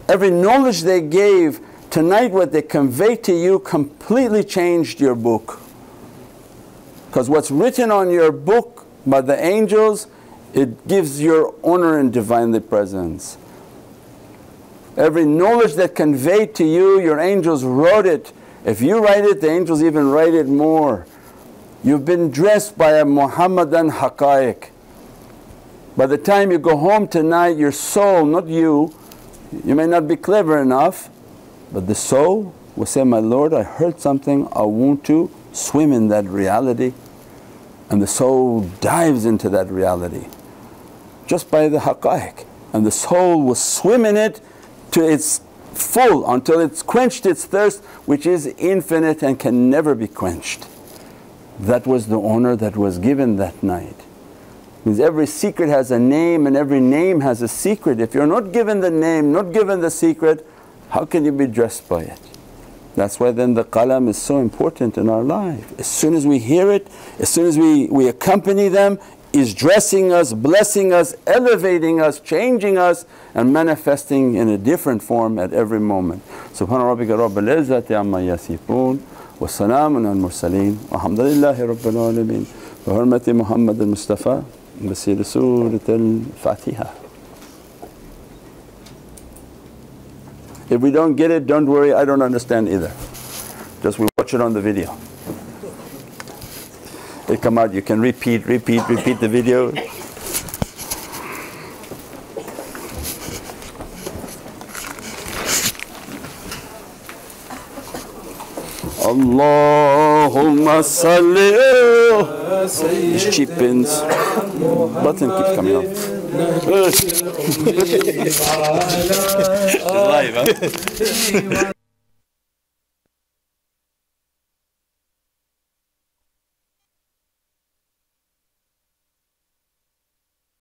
Every knowledge they gave, tonight what they convey to you completely changed your book. Because what's written on your book by the angels, it gives your honor and Divinely Presence. Every knowledge that conveyed to you, your angels wrote it. If you write it, the angels even write it more. You've been dressed by a Muhammadan haqa'iq. By the time you go home tonight, your soul, not you, you may not be clever enough, but the soul will say, my Lord, I heard something, I want to swim in that reality, and the soul dives into that reality just by the haqqaiq, and the soul will swim in it to its full until it's quenched its thirst, which is infinite and can never be quenched. That was the honor that was given that night. Because every secret has a name and every name has a secret. If you're not given the name, not given the secret, how can you be dressed by it? That's why then the qalam is so important in our life. As soon as we hear it, as soon as we accompany them, is dressing us, blessing us, elevating us, changing us, and manifesting in a different form at every moment. Subhana rabbika rabbil izzati amma yasifoon wa salaamun al mursaleen walhamdulillahi rabbil alameen wa hurmati Muhammad al Mustafa bi siri Surat al Fatiha. If we don't get it, don't worry, I don't understand either. Just we watch it on the video. They come out, you can repeat the video. Allahumma salli. These cheap pins. Button keeps coming off. It's live, huh?